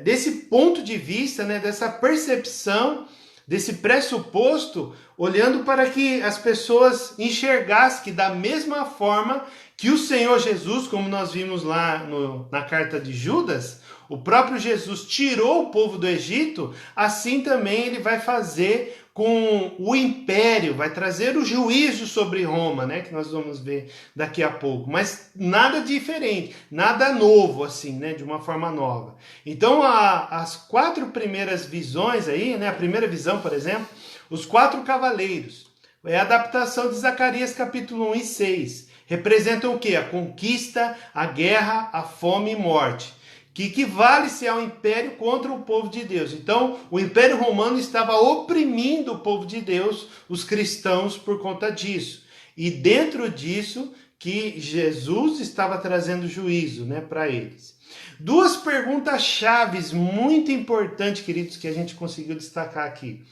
desse ponto de vista, né, dessa percepção, desse pressuposto, olhando para que as pessoas enxergassem que da mesma forma que o Senhor Jesus, como nós vimos lá na carta de Judas, o próprio Jesus tirou o povo do Egito, assim também ele vai fazer com o império, vai trazer o juízo sobre Roma, né, que nós vamos ver daqui a pouco, mas nada diferente, nada novo assim, né, de uma forma nova. Então as 4 primeiras visões aí, né, a primeira visão, por exemplo, os 4 cavaleiros, é a adaptação de Zacarias capítulo 1 e 6, representam o quê? A conquista, a guerra, a fome e morte, que equivale-se ao império contra o povo de Deus. Então, o Império Romano estava oprimindo o povo de Deus, os cristãos, por conta disso. E dentro disso, que Jesus estava trazendo juízo, né, para eles. 2 perguntas chaves muito importantes, queridos, que a gente conseguiu destacar aqui.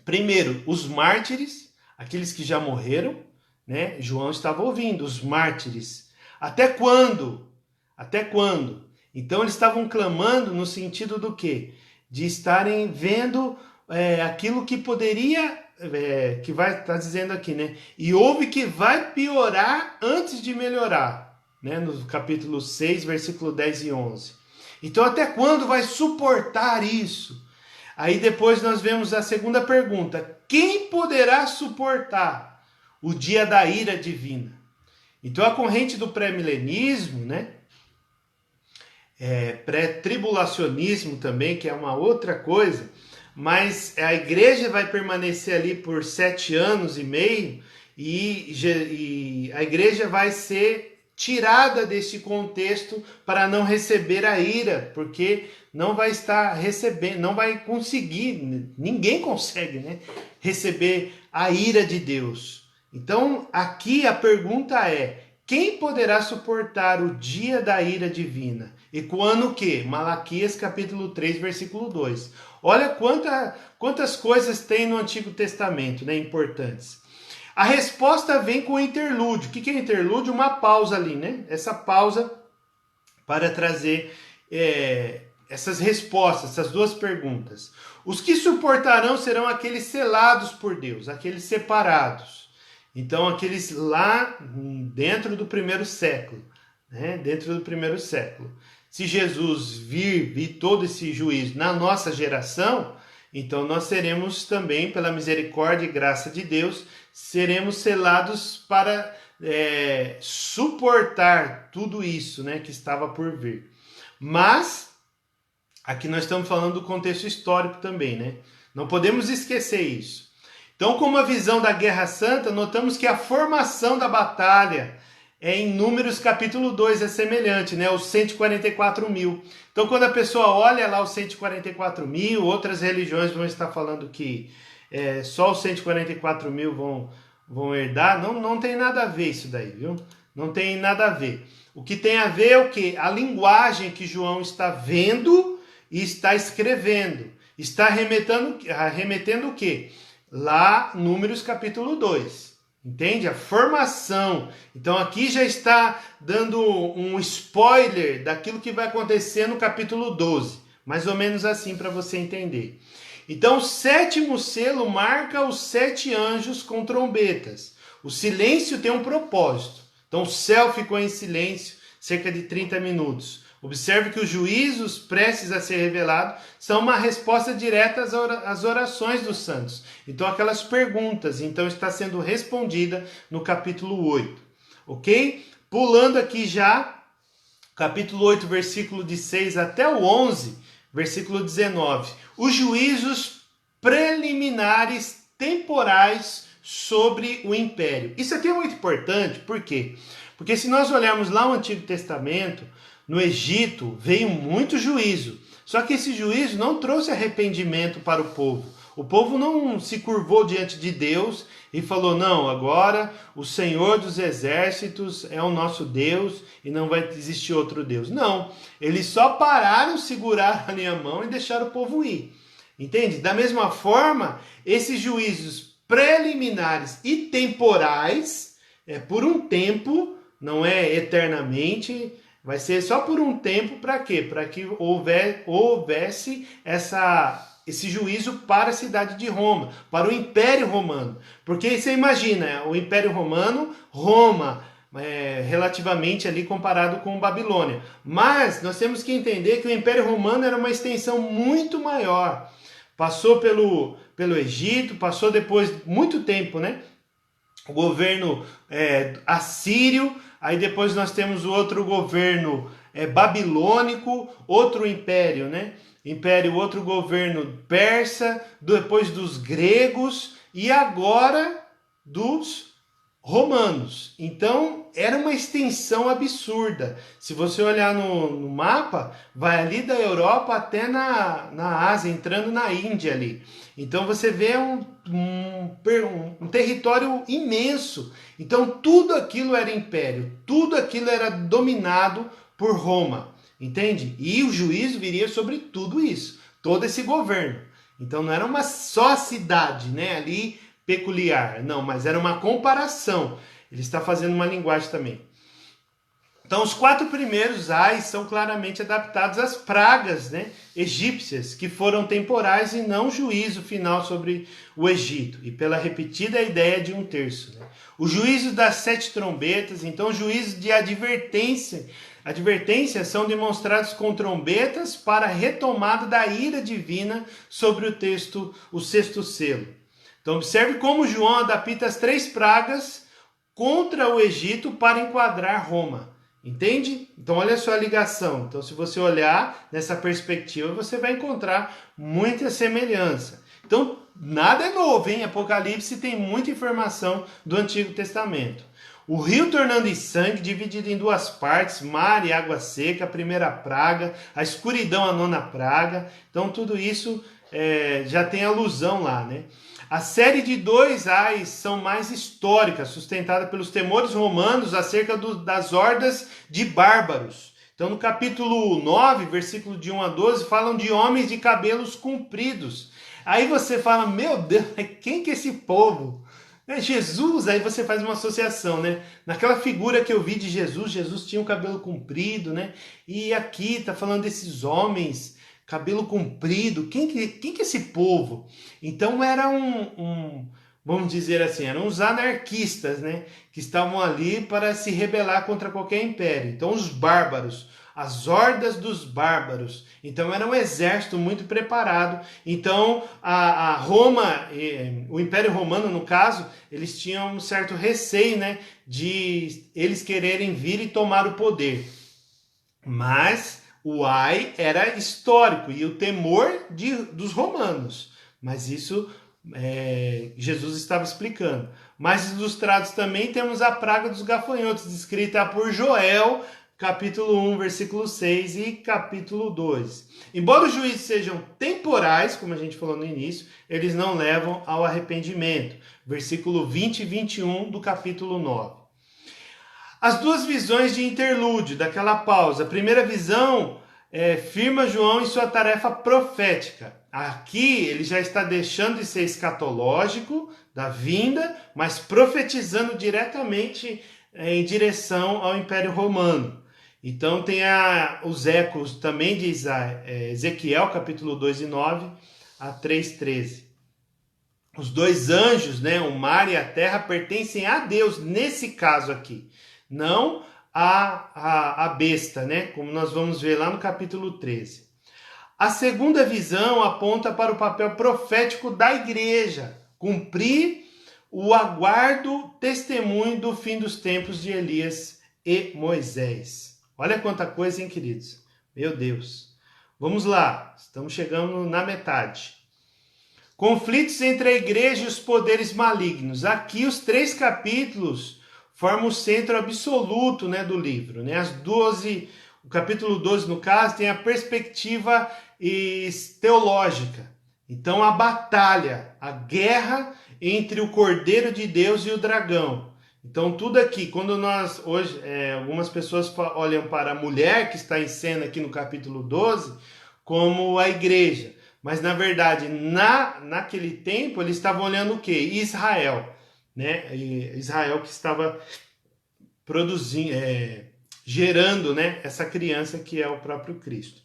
Primeiro, os mártires, aqueles que já morreram, né? João estava ouvindo, os mártires. Até quando? Até quando? Então eles estavam clamando no sentido do quê? De estarem vendo aquilo que poderia, que vai estar dizendo aqui, né? E houve que vai piorar antes de melhorar, né? No capítulo 6, versículo 10 e 11. Então até quando vai suportar isso? Aí depois nós vemos a segunda pergunta: quem poderá suportar o dia da ira divina? Então a corrente do pré-milenismo, né? Pré-tribulacionismo também, que é uma outra coisa, mas a igreja vai permanecer ali por 7 anos e meio e a igreja vai ser tirada desse contexto para não receber a ira, porque não vai estar recebendo, não vai conseguir, ninguém consegue, né, receber a ira de Deus. Então aqui a pergunta é: quem poderá suportar o dia da ira divina? E quando o quê? Malaquias capítulo 3, versículo 2. Olha quantas coisas tem no Antigo Testamento, né, importantes. A resposta vem com o interlúdio. O que é interlúdio? Uma pausa ali, né? Essa pausa para trazer essas respostas, essas 2 perguntas. Os que suportarão serão aqueles selados por Deus, aqueles separados. Então, aqueles lá dentro do primeiro século, né? Dentro do primeiro século. Se Jesus vir todo esse juízo na nossa geração, então nós seremos também, pela misericórdia e graça de Deus, seremos selados para suportar tudo isso, né, que estava por vir. Mas, aqui nós estamos falando do contexto histórico também, né? Não podemos esquecer isso. Então, como a visão da Guerra Santa, notamos que a formação da batalha em Números capítulo 2 é semelhante, né? Os 144 mil. Então, quando a pessoa olha lá os 144 mil, outras religiões vão estar falando que só os 144 mil vão herdar. Não tem nada a ver isso daí, viu? Não tem nada a ver. O que tem a ver é o quê? A linguagem que João está vendo e está escrevendo. Está remetendo o quê? Lá, Números capítulo 2. Entende? A formação. Então aqui já está dando um spoiler daquilo que vai acontecer no capítulo 12. Mais ou menos assim para você entender. Então o 7º selo marca os 7 anjos com trombetas. O silêncio tem um propósito. Então o céu ficou em silêncio cerca de 30 minutos. Observe que os juízos prestes a ser revelados são uma resposta direta às orações dos santos. Então aquelas perguntas, então está sendo respondida no capítulo 8. Ok? Pulando aqui já, capítulo 8, versículo de 6 até o 11, versículo 19. Os juízos preliminares temporais sobre o império. Isso aqui é muito importante, por quê? Porque se nós olharmos lá o Antigo Testamento, no Egito veio muito juízo, só que esse juízo não trouxe arrependimento para o povo. O povo não se curvou diante de Deus e falou, não, agora o Senhor dos Exércitos é o nosso Deus e não vai existir outro Deus. Não, eles só pararam, seguraram ali a mão e deixaram o povo ir. Entende? Da mesma forma, esses juízos preliminares e temporais, por um tempo, não é eternamente, vai ser só por um tempo, para quê? Para que houvesse esse juízo para a cidade de Roma, para o Império Romano. Porque você imagina, o Império Romano, Roma, relativamente ali comparado com Babilônia. Mas nós temos que entender que o Império Romano era uma extensão muito maior. Passou pelo Egito, passou depois muito tempo, né? O governo assírio, aí depois nós temos o outro governo babilônico, outro império, né? Outro governo persa, depois dos gregos e agora dos romanos. Então era uma extensão absurda. Se você olhar no mapa, vai ali da Europa até na Ásia, entrando na Índia ali. Então você vê um território imenso. Então tudo aquilo era império, tudo aquilo era dominado por Roma, entende? E o juízo viria sobre tudo isso, todo esse governo. Então não era uma só cidade, né, ali peculiar, não, mas era uma comparação. Ele está fazendo uma linguagem também. Então, os 4 primeiros ais são claramente adaptados às pragas, né, egípcias, que foram temporais e não juízo final sobre o Egito, e pela repetida ideia de 1/3. Né? O juízo das 7 trombetas, então, juízo de advertência. Advertências são demonstrados com trombetas para a retomada da ira divina sobre o 6º selo. Então, observe como João adapta as 3 pragas contra o Egito para enquadrar Roma. Entende? Então, olha só a ligação. Então, se você olhar nessa perspectiva, você vai encontrar muita semelhança. Então, nada é novo, hein? Apocalipse tem muita informação do Antigo Testamento. O rio tornando em sangue, dividido em 2 partes, mar e água seca, a primeira praga, a escuridão, a 9ª praga. Então, tudo isso já tem alusão lá, né? A série de 2 ais são mais históricas, sustentada pelos temores romanos acerca das hordas de bárbaros. Então, no capítulo 9, versículo de 1 a 12, falam de homens de cabelos compridos. Aí você fala, meu Deus, quem que é esse povo? É Jesus, aí você faz uma associação, né? Naquela figura que eu vi de Jesus, Jesus tinha um cabelo comprido, né? E aqui está falando desses homens, cabelo comprido, quem que é esse povo? Então era vamos dizer assim, eram os anarquistas, né? Que estavam ali para se rebelar contra qualquer império. Então os bárbaros, as hordas dos bárbaros. Então era um exército muito preparado. Então a Roma, o Império Romano no caso, eles tinham um certo receio, né? De eles quererem vir e tomar o poder. Mas o ai era histórico e o temor dos romanos. Mas isso Jesus estava explicando. Mais ilustrados também temos a praga dos gafanhotos, descrita por Joel, capítulo 1, versículo 6 e capítulo 2. Embora os juízos sejam temporais, como a gente falou no início, eles não levam ao arrependimento. Versículo 20 e 21 do capítulo 9. As 2 visões de interlúdio, daquela pausa. A primeira visão firma João em sua tarefa profética. Aqui ele já está deixando de ser escatológico da vinda, mas profetizando diretamente em direção ao Império Romano. Então tem os ecos também de Ezequiel, capítulo 2 e 9 a 3:13. Os 2 anjos, né, o mar e a terra, pertencem a Deus nesse caso aqui. Não a besta, né? Como nós vamos ver lá no capítulo 13. A segunda visão aponta para o papel profético da igreja, cumprir o aguardo testemunho do fim dos tempos de Elias e Moisés. Olha quanta coisa, hein, queridos? Meu Deus. Vamos lá, estamos chegando na metade. Conflitos entre a igreja e os poderes malignos. Aqui os 3 capítulos formam o centro absoluto, né, do livro. Né? O capítulo 12, no caso, tem a perspectiva teológica. Então a batalha, a guerra entre o Cordeiro de Deus e o dragão. Então tudo aqui, quando nós hoje, algumas pessoas olham para a mulher que está em cena aqui no capítulo 12 como a igreja. Mas na verdade, naquele tempo, eles estavam olhando o quê? Israel, né? Israel que estava produzindo, gerando, né, essa criança que é o próprio Cristo.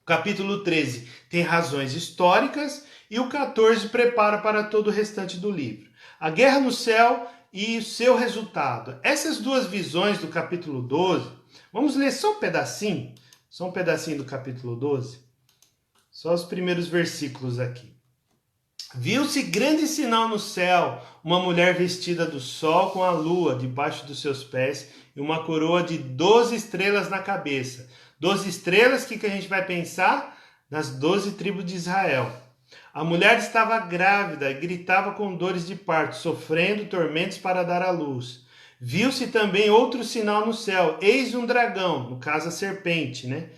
O capítulo 13 tem razões históricas e o 14 prepara para todo o restante do livro. A guerra no céu e o seu resultado. Essas duas visões do capítulo 12, vamos ler só um pedacinho do capítulo 12. Só os primeiros versículos aqui. Viu-se grande sinal no céu, uma mulher vestida do sol com a lua debaixo dos seus pés e uma coroa de 12 estrelas na cabeça. 12 estrelas, o que a gente vai pensar? Nas 12 tribos de Israel. A mulher estava grávida e gritava com dores de parto, sofrendo tormentos para dar à luz. Viu-se também outro sinal no céu, eis um dragão, no caso a serpente, né?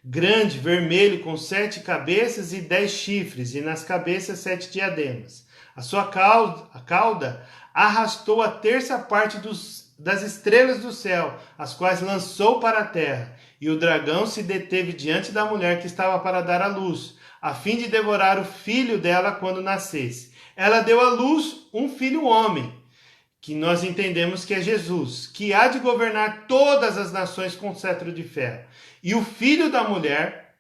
Grande, vermelho, com 7 cabeças e 10 chifres, e nas cabeças 7 diademas. A sua cauda arrastou a terça parte das estrelas do céu, as quais lançou para a terra. E o dragão se deteve diante da mulher que estava para dar à luz, a fim de devorar o filho dela quando nascesse. Ela deu à luz um filho homem, que nós entendemos que é Jesus, que há de governar todas as nações com cetro de ferro. E o filho da mulher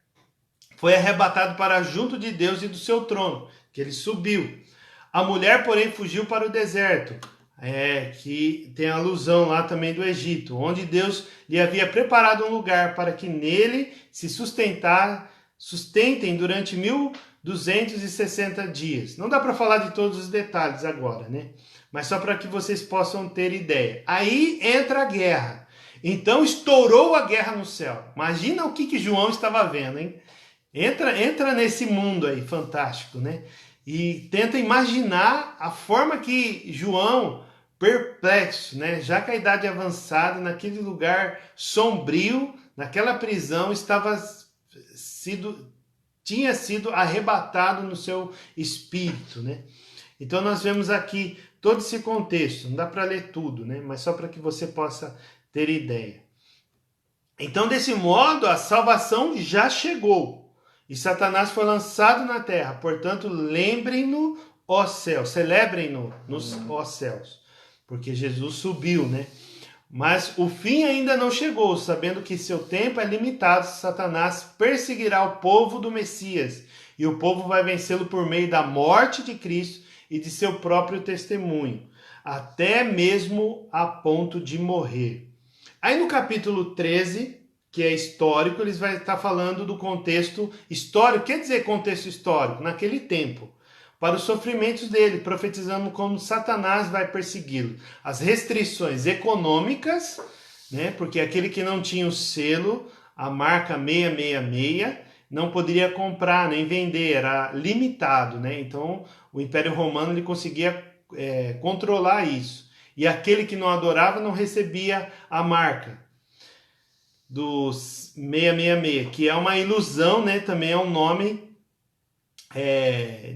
foi arrebatado para junto de Deus e do seu trono, que ele subiu. A mulher, porém, fugiu para o deserto, que tem alusão lá também do Egito, onde Deus lhe havia preparado um lugar para que nele se sustentem durante 1260 dias. Não dá para falar de todos os detalhes agora, né? Mas só para que vocês possam ter ideia. Aí entra a guerra. Então estourou a guerra no céu. Imagina o que João estava vendo, hein? Entra nesse mundo aí fantástico, né? E tenta imaginar a forma que João, perplexo, né? Já que a idade avançada, naquele lugar sombrio, naquela prisão, tinha sido arrebatado no seu espírito, né? Então nós vemos aqui todo esse contexto, não dá para ler tudo, né? Mas só para que você possa ter ideia. Então, desse modo, a salvação já chegou e Satanás foi lançado na terra. Portanto, lembrem-no, ó céus, celebrem-no ó céus, porque Jesus subiu, né? Mas o fim ainda não chegou, sabendo que seu tempo é limitado. Satanás perseguirá o povo do Messias e o povo vai vencê-lo por meio da morte de Cristo e de seu próprio testemunho, até mesmo a ponto de morrer. Aí no capítulo 13, que é histórico, eles vão estar falando do contexto histórico. Quer dizer contexto histórico? Naquele tempo, para os sofrimentos dele, profetizando como Satanás vai persegui-lo. As restrições econômicas, né? Porque aquele que não tinha o selo, a marca 666, não poderia comprar nem vender, era limitado, né? Então o Império Romano ele conseguia controlar isso. E aquele que não adorava não recebia a marca dos 666, que é uma ilusão, né? Também é um nome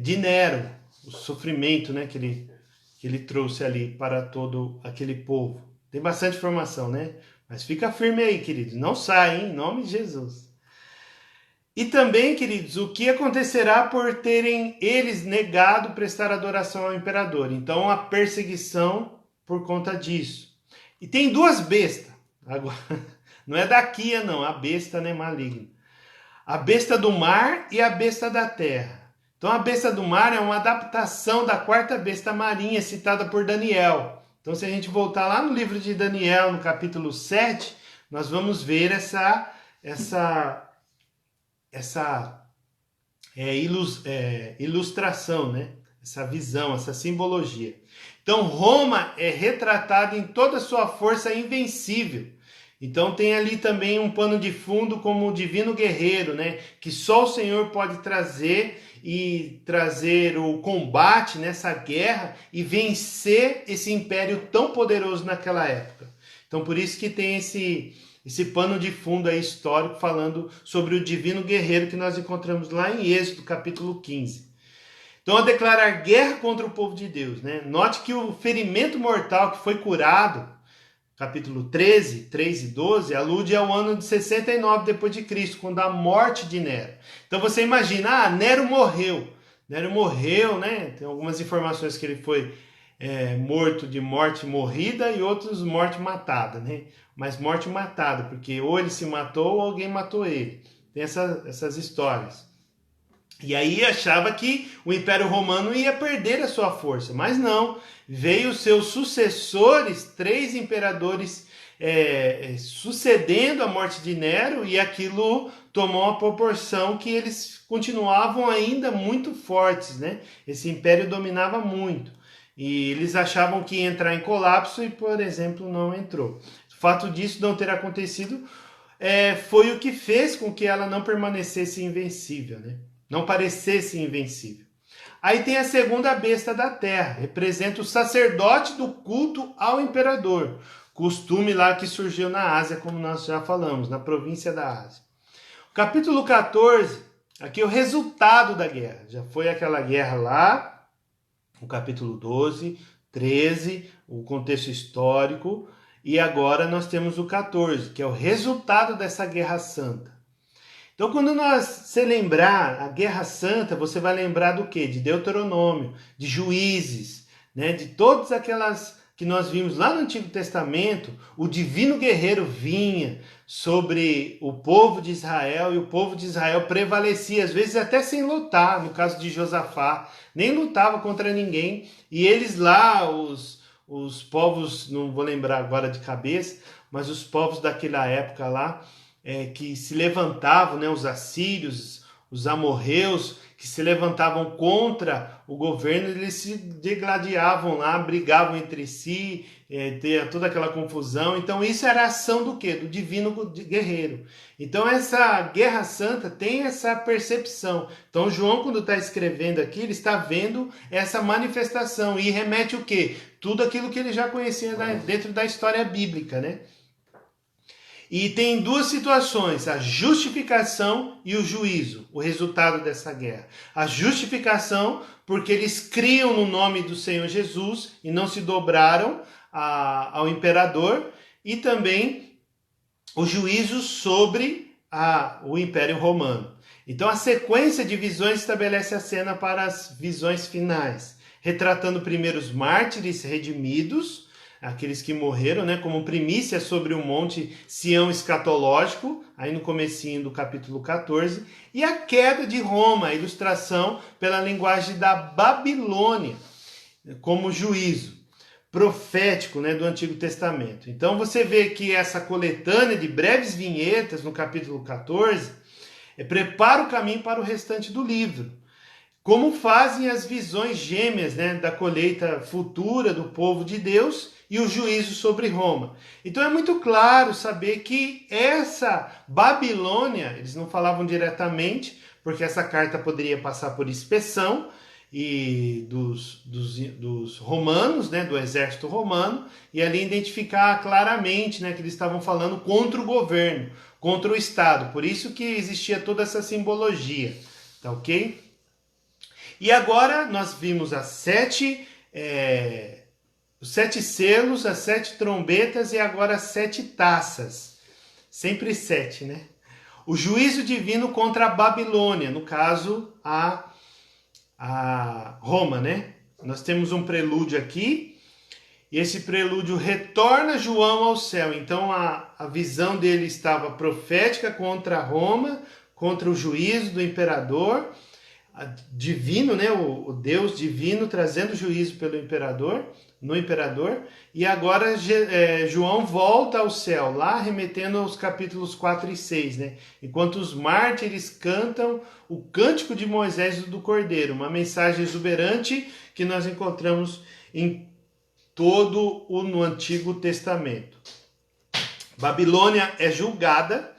de Nero, o sofrimento, né? que ele trouxe ali para todo aquele povo. Tem bastante informação, né? Mas fica firme aí, queridos. Não sai, hein? Em nome de Jesus. E também, queridos, o que acontecerá por terem eles negado prestar adoração ao imperador? Então, a perseguição por conta disso. E tem duas bestas. Agora, não é daqui, não. A besta, né, maligna. A besta do mar e a besta da terra. Então, a besta do mar é uma adaptação da quarta besta marinha citada por Daniel. Então, se a gente voltar lá no livro de Daniel, no capítulo 7, nós vamos ver essa ilustração, né? Essa visão, essa simbologia. Então, Roma é retratada em toda a sua força invencível. Então, tem ali também um pano de fundo como o divino guerreiro, né? Que só o Senhor pode trazer o combate nessa guerra e vencer esse império tão poderoso naquela época. Então, por isso que tem esse pano de fundo aí histórico falando sobre o divino guerreiro que nós encontramos lá em Êxodo, capítulo 15. Então, a declarar guerra contra o povo de Deus, né? Note que o ferimento mortal que foi curado, capítulo 13, 3 e 12, alude ao ano de 69 depois de Cristo, quando a morte de Nero. Então você imagina, Nero morreu. Nero morreu, né? Tem algumas informações que ele foi morto de morte morrida e outros morte matada, né? Mas morte matada, porque ou ele se matou ou alguém matou ele. Tem essas histórias. E aí achava que o Império Romano ia perder a sua força, mas não. Veio os seus sucessores, 3 imperadores sucedendo a morte de Nero, e aquilo tomou uma proporção que eles continuavam ainda muito fortes, né? Esse império dominava muito. E eles achavam que ia entrar em colapso e, por exemplo, não entrou. O fato disso não ter acontecido foi o que fez com que ela não permanecesse invencível, né? Não parecesse invencível. Aí tem a segunda besta da terra, representa o sacerdote do culto ao imperador, costume lá que surgiu na Ásia, como nós já falamos, na província da Ásia. O capítulo 14, aqui é o resultado da guerra, já foi aquela guerra lá, o capítulo 12, 13, o contexto histórico, e agora nós temos o 14, que é o resultado dessa guerra santa. Então, quando você lembrar a Guerra Santa, você vai lembrar do quê? De Deuteronômio, de Juízes, né? De todas aquelas que nós vimos lá no Antigo Testamento. O divino guerreiro vinha sobre o povo de Israel e o povo de Israel prevalecia, às vezes até sem lutar, no caso de Josafá, nem lutava contra ninguém. E eles lá, os povos, não vou lembrar agora de cabeça, mas os povos daquela época lá, que se levantavam, né, os assírios, os amorreus, que se levantavam contra o governo, eles se degladiavam lá, brigavam entre si, tinha toda aquela confusão. Então isso era a ação do quê? Do divino guerreiro. Então essa Guerra Santa tem essa percepção. Então João, quando está escrevendo aqui, ele está vendo essa manifestação e remete o quê? Tudo aquilo que ele já conhecia dentro da história bíblica, né? E tem 2 situações, a justificação e o juízo, o resultado dessa guerra. A justificação, porque eles criam no nome do Senhor Jesus e não se dobraram ao imperador, e também o juízo sobre o Império Romano. Então a sequência de visões estabelece a cena para as visões finais, retratando primeiro os mártires redimidos, aqueles que morreram, né, como primícia sobre o monte Sião escatológico, aí no comecinho do capítulo 14, e a queda de Roma, a ilustração pela linguagem da Babilônia, como juízo profético, né, do Antigo Testamento. Então você vê que essa coletânea de breves vinhetas no capítulo 14 prepara o caminho para o restante do livro. Como fazem as visões gêmeas, né, da colheita futura do povo de Deus e o juízo sobre Roma. Então é muito claro saber que essa Babilônia, eles não falavam diretamente, porque essa carta poderia passar por inspeção e dos romanos, né, do exército romano, e ali identificar claramente, né, que eles estavam falando contra o governo, contra o Estado. Por isso que existia toda essa simbologia, tá ok? E agora nós vimos os 7 selos, as 7 trombetas e agora as 7 taças. Sempre 7, né? O juízo divino contra a Babilônia, no caso a Roma, né? Nós temos um prelúdio aqui, e esse prelúdio retorna João ao céu. Então a visão dele estava profética contra Roma, contra o juízo do imperador, divino, né? O Deus divino trazendo juízo pelo imperador, no imperador, e agora João volta ao céu, lá remetendo aos capítulos 4 e 6, né? Enquanto os mártires cantam o cântico de Moisés e do Cordeiro, uma mensagem exuberante que nós encontramos em todo no Antigo Testamento. Babilônia é julgada,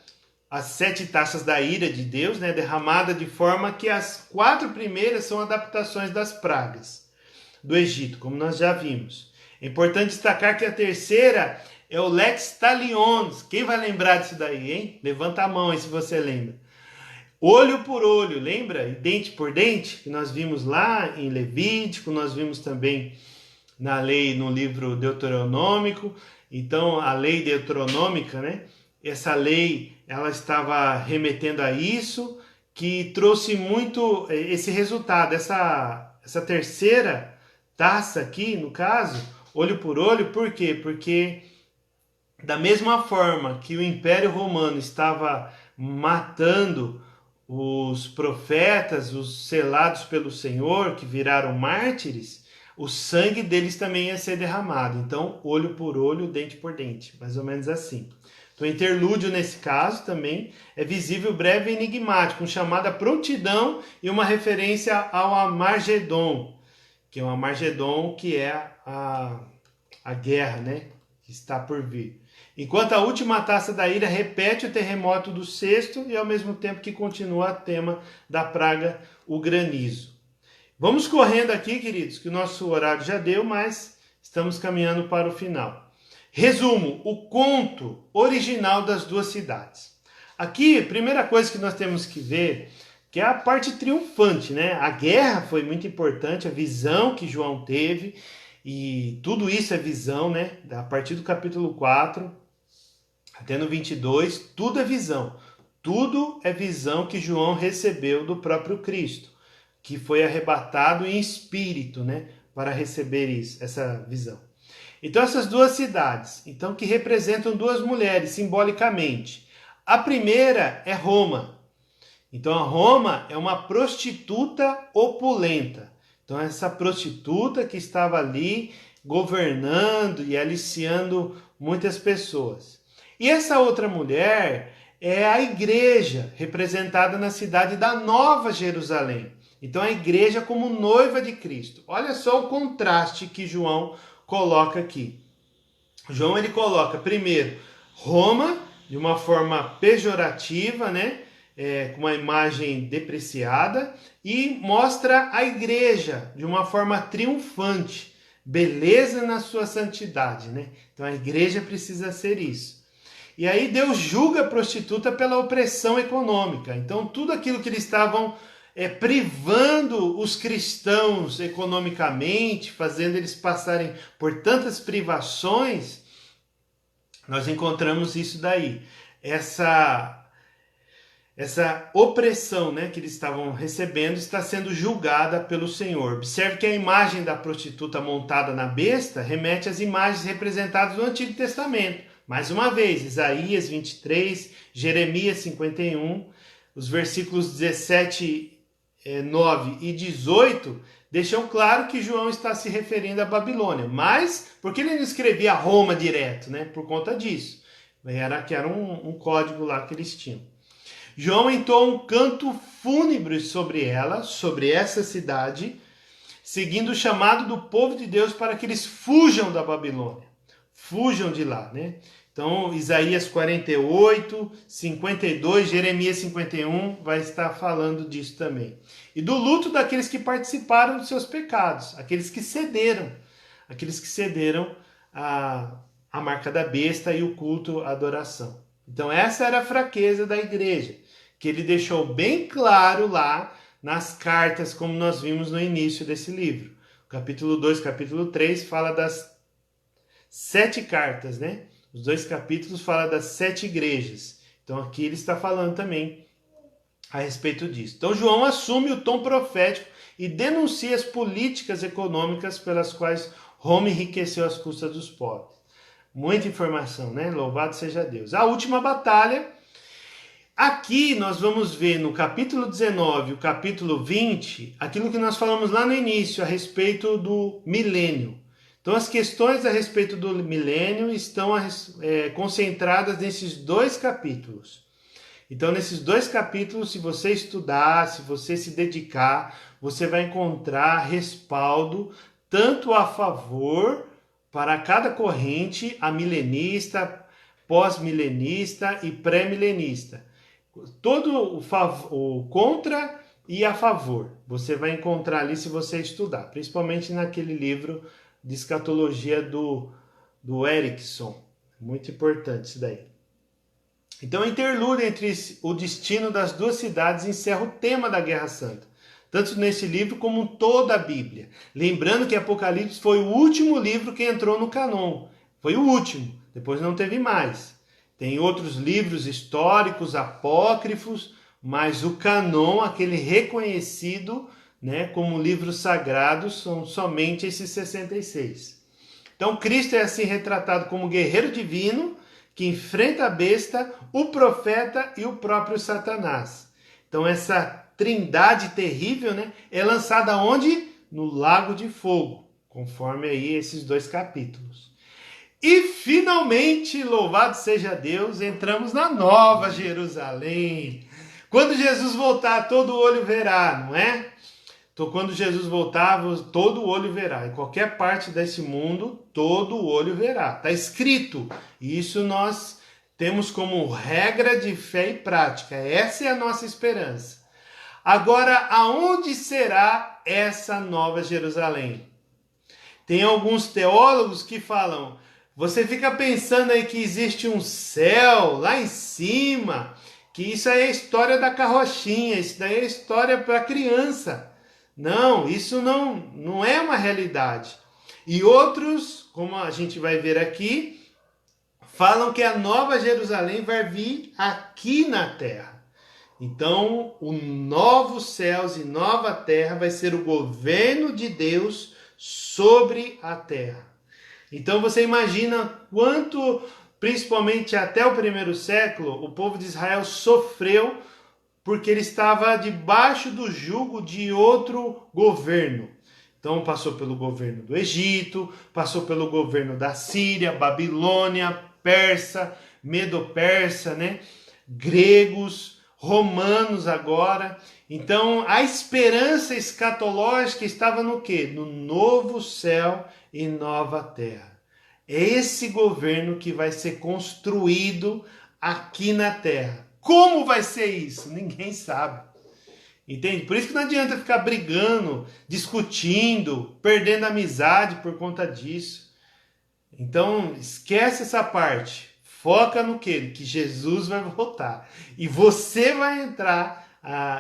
as 7 taças da ira de Deus, né, derramada de forma que as 4 primeiras são adaptações das pragas do Egito, como nós já vimos. É importante destacar que a terceira É o lex talionis. Quem vai lembrar disso daí, hein? Levanta a mão aí se você lembra. Olho por olho, lembra? E dente por dente, que nós vimos lá em Levítico, nós vimos também na lei, no livro deuteronômico. Então, a lei deuteronômica, né? Essa lei, ela estava remetendo a isso, que trouxe muito esse resultado, essa terceira taça aqui, no caso, olho por olho. Por quê? Porque da mesma forma que o Império Romano estava matando os profetas, os selados pelo Senhor, que viraram mártires, o sangue deles também ia ser derramado. Então, olho por olho, dente por dente, mais ou menos assim. Então, o interlúdio nesse caso também é visível, breve e enigmático, um chamado à prontidão e uma referência ao Amargedon, que é o Amargedon, que é a guerra, né, que está por vir. Enquanto a última taça da ira repete o terremoto do sexto e ao mesmo tempo que continua o tema da praga, o granizo. Vamos correndo aqui, queridos, que o nosso horário já deu, mas estamos caminhando para o final. Resumo, o conto original das duas cidades. Aqui, a primeira coisa que nós temos que ver, que é a parte triunfante, né? A guerra foi muito importante, a visão que João teve, e tudo isso é visão, né? A partir do capítulo 4 até no 22, tudo é visão. Tudo é visão que João recebeu do próprio Cristo, que foi arrebatado em espírito, né, para receber isso, essa visão. Então essas duas cidades, então que representam duas mulheres simbolicamente. A primeira é Roma. Então a Roma é uma prostituta opulenta. Então essa prostituta que estava ali governando e aliciando muitas pessoas. E essa outra mulher é a igreja, representada na cidade da Nova Jerusalém. Então a igreja como noiva de Cristo. Olha só o contraste que João coloca aqui. João ele coloca primeiro Roma de uma forma pejorativa, né? Com uma imagem depreciada, e mostra a igreja de uma forma triunfante, beleza na sua santidade, né? Então a igreja precisa ser isso. E aí Deus julga a prostituta pela opressão econômica. Então tudo aquilo que eles estavam privando os cristãos economicamente, fazendo eles passarem por tantas privações, nós encontramos isso daí. Essa opressão, né, que eles estavam recebendo está sendo julgada pelo Senhor. Observe que a imagem da prostituta montada na besta remete às imagens representadas no Antigo Testamento. Mais uma vez, Isaías 23, Jeremias 51, os versículos 17, 9 e 18 deixam claro que João está se referindo à Babilônia. Mas, por que ele não escrevia Roma direto? Né? Por conta disso. Era um código lá que eles tinham. João entoa um canto fúnebre sobre ela, sobre essa cidade, seguindo o chamado do povo de Deus para que eles fujam da Babilônia. Fujam de lá, né? Então, Isaías 48, 52, Jeremias 51 vai estar falando disso também. E do luto daqueles que participaram dos seus pecados, aqueles que cederam à marca da besta e o culto à adoração. Então, essa era a fraqueza da igreja, que ele deixou bem claro lá nas cartas, como nós vimos no início desse livro. Capítulo 2, capítulo 3 fala das 7 cartas, né? Os 2 capítulos falam das 7 igrejas. Então aqui ele está falando também a respeito disso. Então João assume o tom profético e denuncia as políticas econômicas pelas quais Roma enriqueceu às custas dos pobres. Muita informação, né? Louvado seja Deus. A última batalha. Aqui nós vamos ver no capítulo 19 e o capítulo 20, aquilo que nós falamos lá no início a respeito do milênio. Então as questões a respeito do milênio estão concentradas nesses 2 capítulos. Então nesses 2 capítulos, se você estudar, se você se dedicar, você vai encontrar respaldo tanto a favor para cada corrente, a milenista, pós-milenista e pré-milenista. Todo o contra e a favor. Você vai encontrar ali se você estudar, principalmente naquele livro de escatologia do Erickson, Muito importante isso daí. Então, a interlúdio entre o destino das duas cidades encerra o tema da Guerra Santa, tanto nesse livro como toda a Bíblia. Lembrando que Apocalipse foi o último livro que entrou no canon. Foi o último, depois não teve mais. Tem outros livros históricos, apócrifos, mas o canon, aquele reconhecido, né, como livros sagrados, são somente esses 66. Então, Cristo é assim retratado como guerreiro divino, que enfrenta a besta, o profeta e o próprio Satanás. Então, essa trindade terrível, né, é lançada onde? No lago de fogo, conforme aí esses 2 capítulos. E finalmente, louvado seja Deus, entramos na Nova Jerusalém. Quando Jesus voltar, todo olho verá, não é? Então, quando Jesus voltar, todo olho verá. Em qualquer parte desse mundo, todo olho verá. Está escrito. E isso nós temos como regra de fé e prática. Essa é a nossa esperança. Agora, aonde será essa Nova Jerusalém? Tem alguns teólogos que falam, você fica pensando aí que existe um céu lá em cima, que isso aí é a história da carrochinha, isso daí é história para criança. Não, isso não é uma realidade. E outros, como a gente vai ver aqui, falam que a Nova Jerusalém vai vir aqui na terra. Então, o novos céus e nova terra vai ser o governo de Deus sobre a terra. Então, você imagina quanto, principalmente até o 1º século, o povo de Israel sofreu porque ele estava debaixo do jugo de outro governo. Então passou pelo governo do Egito, passou pelo governo da Síria, Babilônia, Persa, Medo-Persa, né? Gregos, romanos agora. Então a esperança escatológica estava no quê? No novo céu e nova terra. É esse governo que vai ser construído aqui na terra. Como vai ser isso? Ninguém sabe. Entende? Por isso que não adianta ficar brigando, discutindo, perdendo amizade por conta disso. Então, esquece essa parte. Foca no quê? Que Jesus vai voltar. E você vai entrar,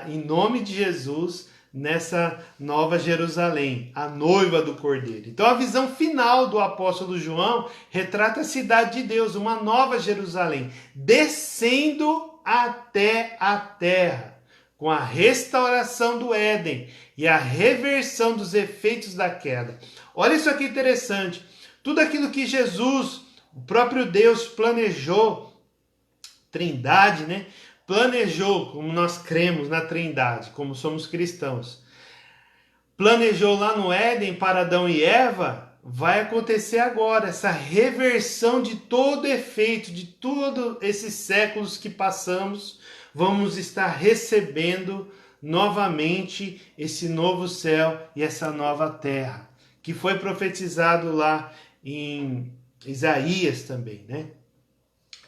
em nome de Jesus, nessa Nova Jerusalém, a noiva do Cordeiro. Então, a visão final do apóstolo João retrata a cidade de Deus, uma Nova Jerusalém, descendo até a terra, com a restauração do Éden e a reversão dos efeitos da queda. Olha isso aqui interessante. Tudo aquilo que Jesus, o próprio Deus, planejou, Trindade, né? Planejou, como nós cremos na Trindade, como somos cristãos. Planejou lá no Éden para Adão e Eva, vai acontecer agora, essa reversão de todo efeito, de todos esses séculos que passamos, vamos estar recebendo novamente esse novo céu e essa nova terra, que foi profetizado lá em Isaías também, né?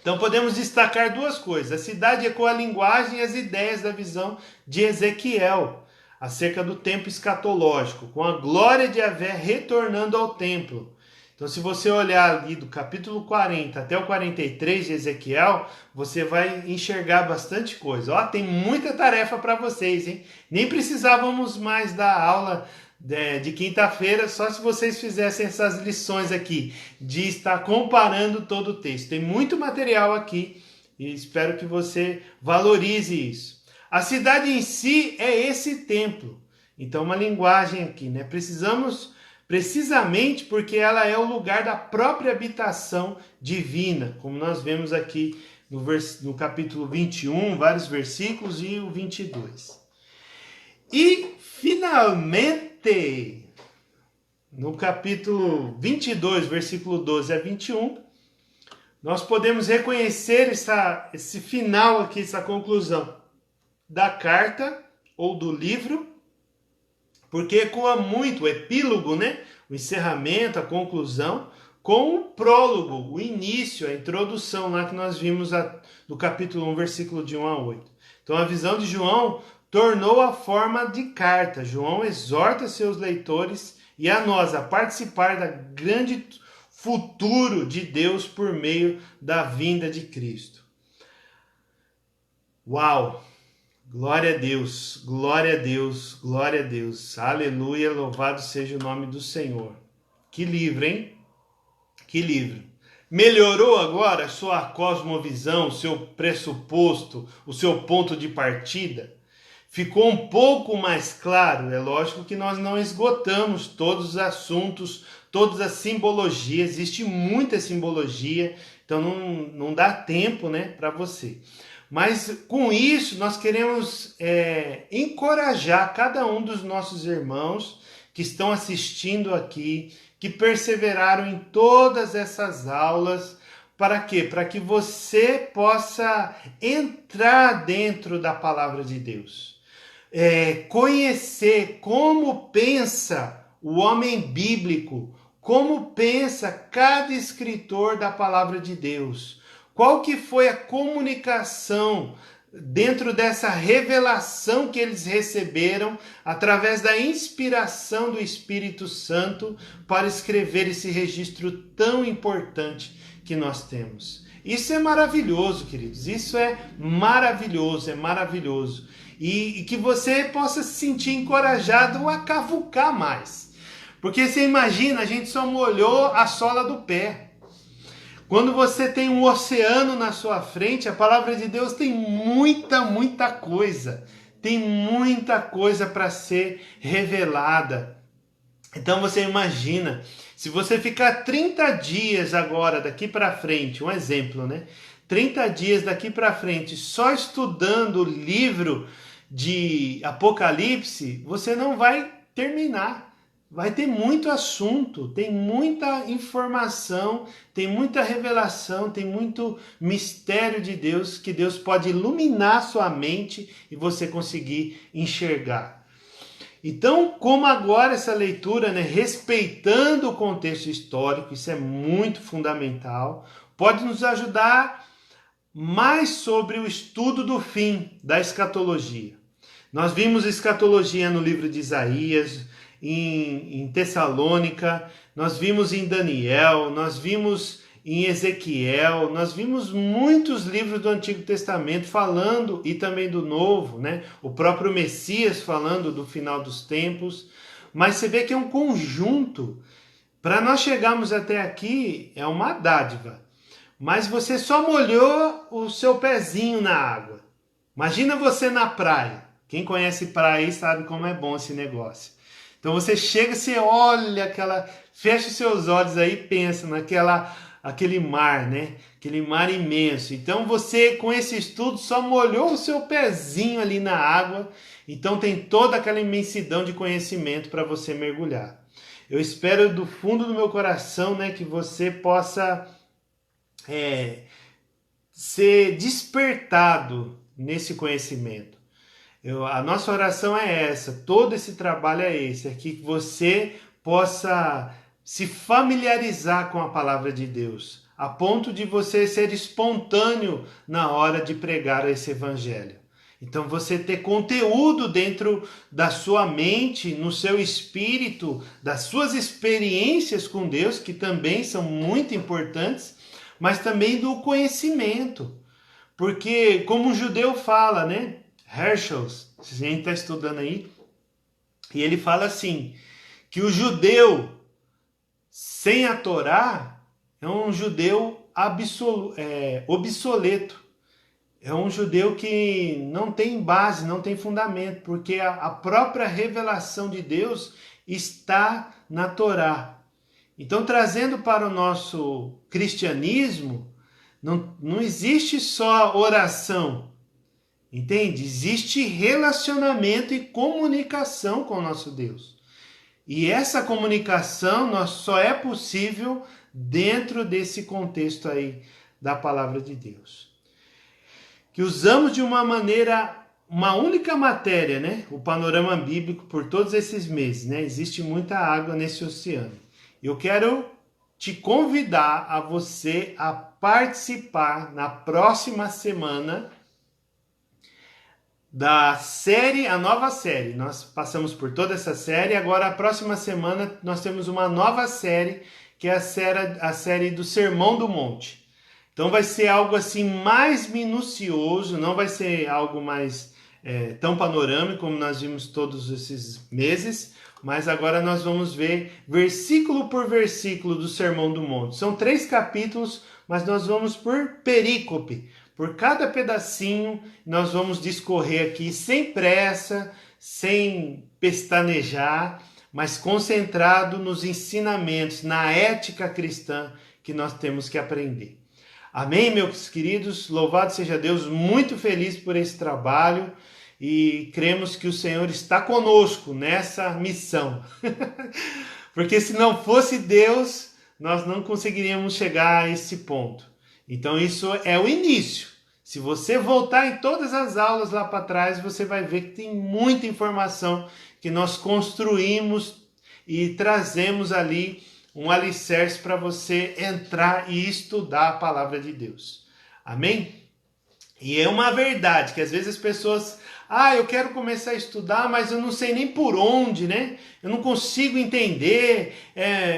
Então podemos destacar 2 coisas. A cidade ecoa a linguagem e as ideias da visão de Ezequiel acerca do tempo escatológico, com a glória de Yahvé retornando ao templo. Então, se você olhar ali do capítulo 40 até o 43 de Ezequiel, você vai enxergar bastante coisa. Ó, tem muita tarefa para vocês, hein? Nem precisávamos mais dar aula de quinta-feira, só se vocês fizessem essas lições aqui, de estar comparando todo o texto. Tem muito material aqui e espero que você valorize isso. A cidade em si é esse templo. Então, uma linguagem aqui, né? Precisamente porque ela é o lugar da própria habitação divina, como nós vemos aqui no capítulo 21, vários versículos, e o 22. E, finalmente, no capítulo 22, versículo 12 a 21, nós podemos reconhecer esse final aqui, essa conclusão da carta ou do livro, porque ecoa muito o epílogo, né? O encerramento, a conclusão, com o prólogo, o início, a introdução lá que nós vimos do capítulo 1, versículo de 1 a 8. Então a visão de João tornou a forma de carta. João exorta seus leitores e a nós a participar da grande futuro de Deus por meio da vinda de Cristo. Uau! Glória a Deus, glória a Deus, glória a Deus. Aleluia, louvado seja o nome do Senhor. Que livro, hein? Que livro. Melhorou agora a sua cosmovisão, o seu pressuposto, o seu ponto de partida? Ficou um pouco mais claro? É lógico que nós não esgotamos todos os assuntos, todas as simbologias, existe muita simbologia, então não dá tempo, né, para você. Mas com isso nós queremos encorajar cada um dos nossos irmãos que estão assistindo aqui, que perseveraram em todas essas aulas. Para quê? Para que você possa entrar dentro da palavra de Deus. Conhecer como pensa o homem bíblico, como pensa cada escritor da palavra de Deus. Qual que foi a comunicação dentro dessa revelação que eles receberam através da inspiração do Espírito Santo para escrever esse registro tão importante que nós temos. Isso é maravilhoso, queridos. Isso é maravilhoso, é maravilhoso. E que você possa se sentir encorajado a cavucar mais. Porque você imagina, a gente só molhou a sola do pé. Quando você tem um oceano na sua frente, a palavra de Deus tem muita coisa. Tem muita coisa para ser revelada. Então você imagina, se você ficar 30 dias agora, daqui para frente, um exemplo, né? 30 dias daqui para frente, só estudando o livro de Apocalipse, você não vai terminar. Vai ter muito assunto, tem muita informação, tem muita revelação, tem muito mistério de Deus que Deus pode iluminar sua mente e você conseguir enxergar. Então, como agora essa leitura, né, respeitando o contexto histórico, isso é muito fundamental, pode nos ajudar mais sobre o estudo do fim da escatologia. Nós vimos escatologia no livro de Isaías, em Tessalônica, nós vimos em Daniel, nós vimos em Ezequiel, nós vimos muitos livros do Antigo Testamento falando, e também do Novo, né? O próprio Messias falando do final dos tempos, mas você vê que é um conjunto. Para nós chegarmos até aqui, é uma dádiva, mas você só molhou o seu pezinho na água. Imagina você na praia. Quem conhece praia aí sabe como é bom esse negócio. Então você chega, você olha fecha os seus olhos aí e pensa aquele mar, né? Aquele mar imenso. Então você, com esse estudo, só molhou o seu pezinho ali na água. Então tem toda aquela imensidão de conhecimento para você mergulhar. Eu espero do fundo do meu coração, né, que você possa ser despertado nesse conhecimento. A nossa oração é essa, todo esse trabalho é esse, é que você possa se familiarizar com a palavra de Deus, a ponto de você ser espontâneo na hora de pregar esse evangelho. Então você ter conteúdo dentro da sua mente, no seu espírito, das suas experiências com Deus, que também são muito importantes, mas também do conhecimento. Porque, como um judeu fala, né? Herschel, se a gente está estudando aí, e ele fala assim, que o judeu sem a Torá é um judeu obsoleto. É um judeu que não tem base, não tem fundamento, porque a própria revelação de Deus está na Torá. Então, trazendo para o nosso cristianismo, não existe só oração, entende? Existe relacionamento e comunicação com o nosso Deus. E essa comunicação só é possível dentro desse contexto aí da palavra de Deus. Que usamos de uma única matéria, né? O panorama bíblico por todos esses meses, né? Existe muita água nesse oceano. Eu quero te convidar a você a participar na próxima semana da série, a nova série. Nós passamos por toda essa série, agora a próxima semana nós temos uma nova série que é a série do Sermão do Monte. Então vai ser algo assim mais minucioso, não vai ser algo mais tão panorâmico como nós vimos todos esses meses, mas agora nós vamos ver versículo por versículo do Sermão do Monte. São 3 capítulos, mas nós vamos por perícope. Por cada pedacinho, nós vamos discorrer aqui sem pressa, sem pestanejar, mas concentrado nos ensinamentos, na ética cristã que nós temos que aprender. Amém, meus queridos? Louvado seja Deus, muito feliz por esse trabalho e cremos que o Senhor está conosco nessa missão. Porque se não fosse Deus, nós não conseguiríamos chegar a esse ponto. Então isso é o início. Se você voltar em todas as aulas lá para trás, você vai ver que tem muita informação que nós construímos e trazemos ali um alicerce para você entrar e estudar a palavra de Deus. Amém? E é uma verdade que às vezes as pessoas... eu quero começar a estudar, mas eu não sei nem por onde, né? Eu não consigo entender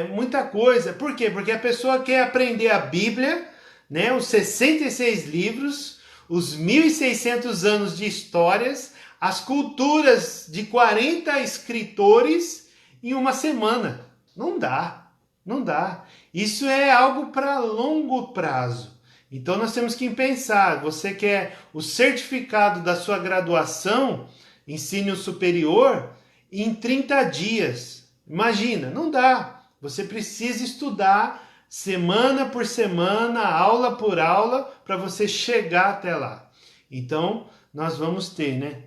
muita coisa. Por quê? Porque a pessoa quer aprender a Bíblia, né? Os 66 livros, os 1.600 anos de histórias, as culturas de 40 escritores em uma semana. Não dá. Não dá. Isso é algo para longo prazo. Então nós temos que pensar, você quer o certificado da sua graduação, ensino superior, em 30 dias. Imagina, não dá. Você precisa estudar semana por semana, aula por aula, para você chegar até lá. Então nós vamos ter, né?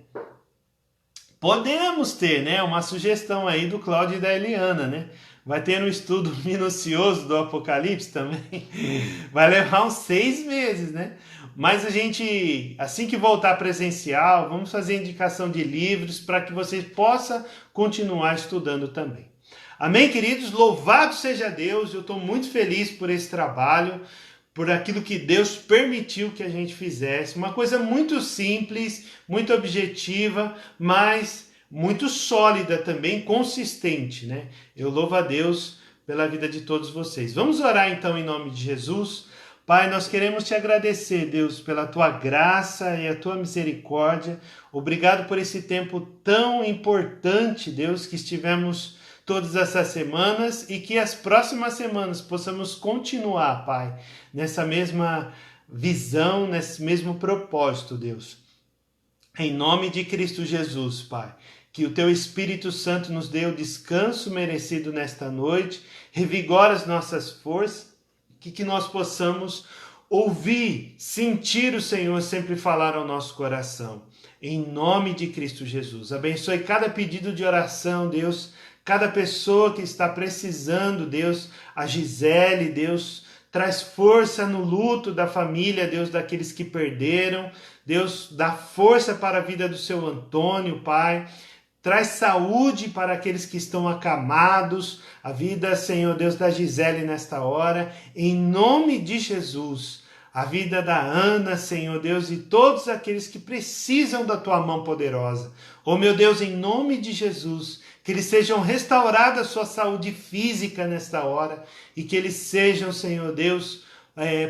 Podemos ter, né? Uma sugestão aí do Cláudio e da Eliana, né? Vai ter um estudo minucioso do Apocalipse também. Vai levar uns 6 meses, né? Mas a gente, assim que voltar presencial, vamos fazer indicação de livros para que você possa continuar estudando também. Amém, queridos? Louvado seja Deus. Eu estou muito feliz por esse trabalho, por aquilo que Deus permitiu que a gente fizesse. Uma coisa muito simples, muito objetiva, mas muito sólida também, consistente, né? Eu louvo a Deus pela vida de todos vocês. Vamos orar então em nome de Jesus. Pai, nós queremos te agradecer, Deus, pela tua graça e a tua misericórdia. Obrigado por esse tempo tão importante, Deus, que estivemos todas essas semanas e que as próximas semanas possamos continuar, Pai, nessa mesma visão, nesse mesmo propósito, Deus. Em nome de Cristo Jesus, Pai, que o Teu Espírito Santo nos dê o descanso merecido nesta noite, revigora as nossas forças, que nós possamos ouvir, sentir o Senhor sempre falar ao nosso coração. Em nome de Cristo Jesus. Abençoe cada pedido de oração, Deus, cada pessoa que está precisando, Deus, a Gisele, Deus, traz força no luto da família, Deus, daqueles que perderam, Deus, dá força para a vida do seu Antônio, Pai, traz saúde para aqueles que estão acamados, a vida, Senhor Deus, da Gisele nesta hora, em nome de Jesus, a vida da Ana, Senhor Deus, e todos aqueles que precisam da Tua mão poderosa. Oh, meu Deus, em nome de Jesus, que eles sejam restaurados a sua saúde física nesta hora e que eles sejam, Senhor Deus,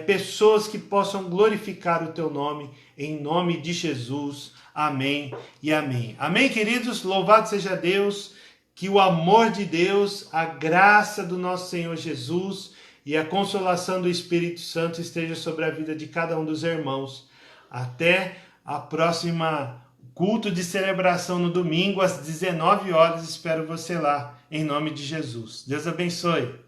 pessoas que possam glorificar o Teu nome, em nome de Jesus. Amém e amém. Amém, queridos? Louvado seja Deus, que o amor de Deus, a graça do nosso Senhor Jesus e a consolação do Espírito Santo esteja sobre a vida de cada um dos irmãos. Até a próxima culto de celebração no domingo, às 19 horas. Espero você lá, em nome de Jesus. Deus abençoe.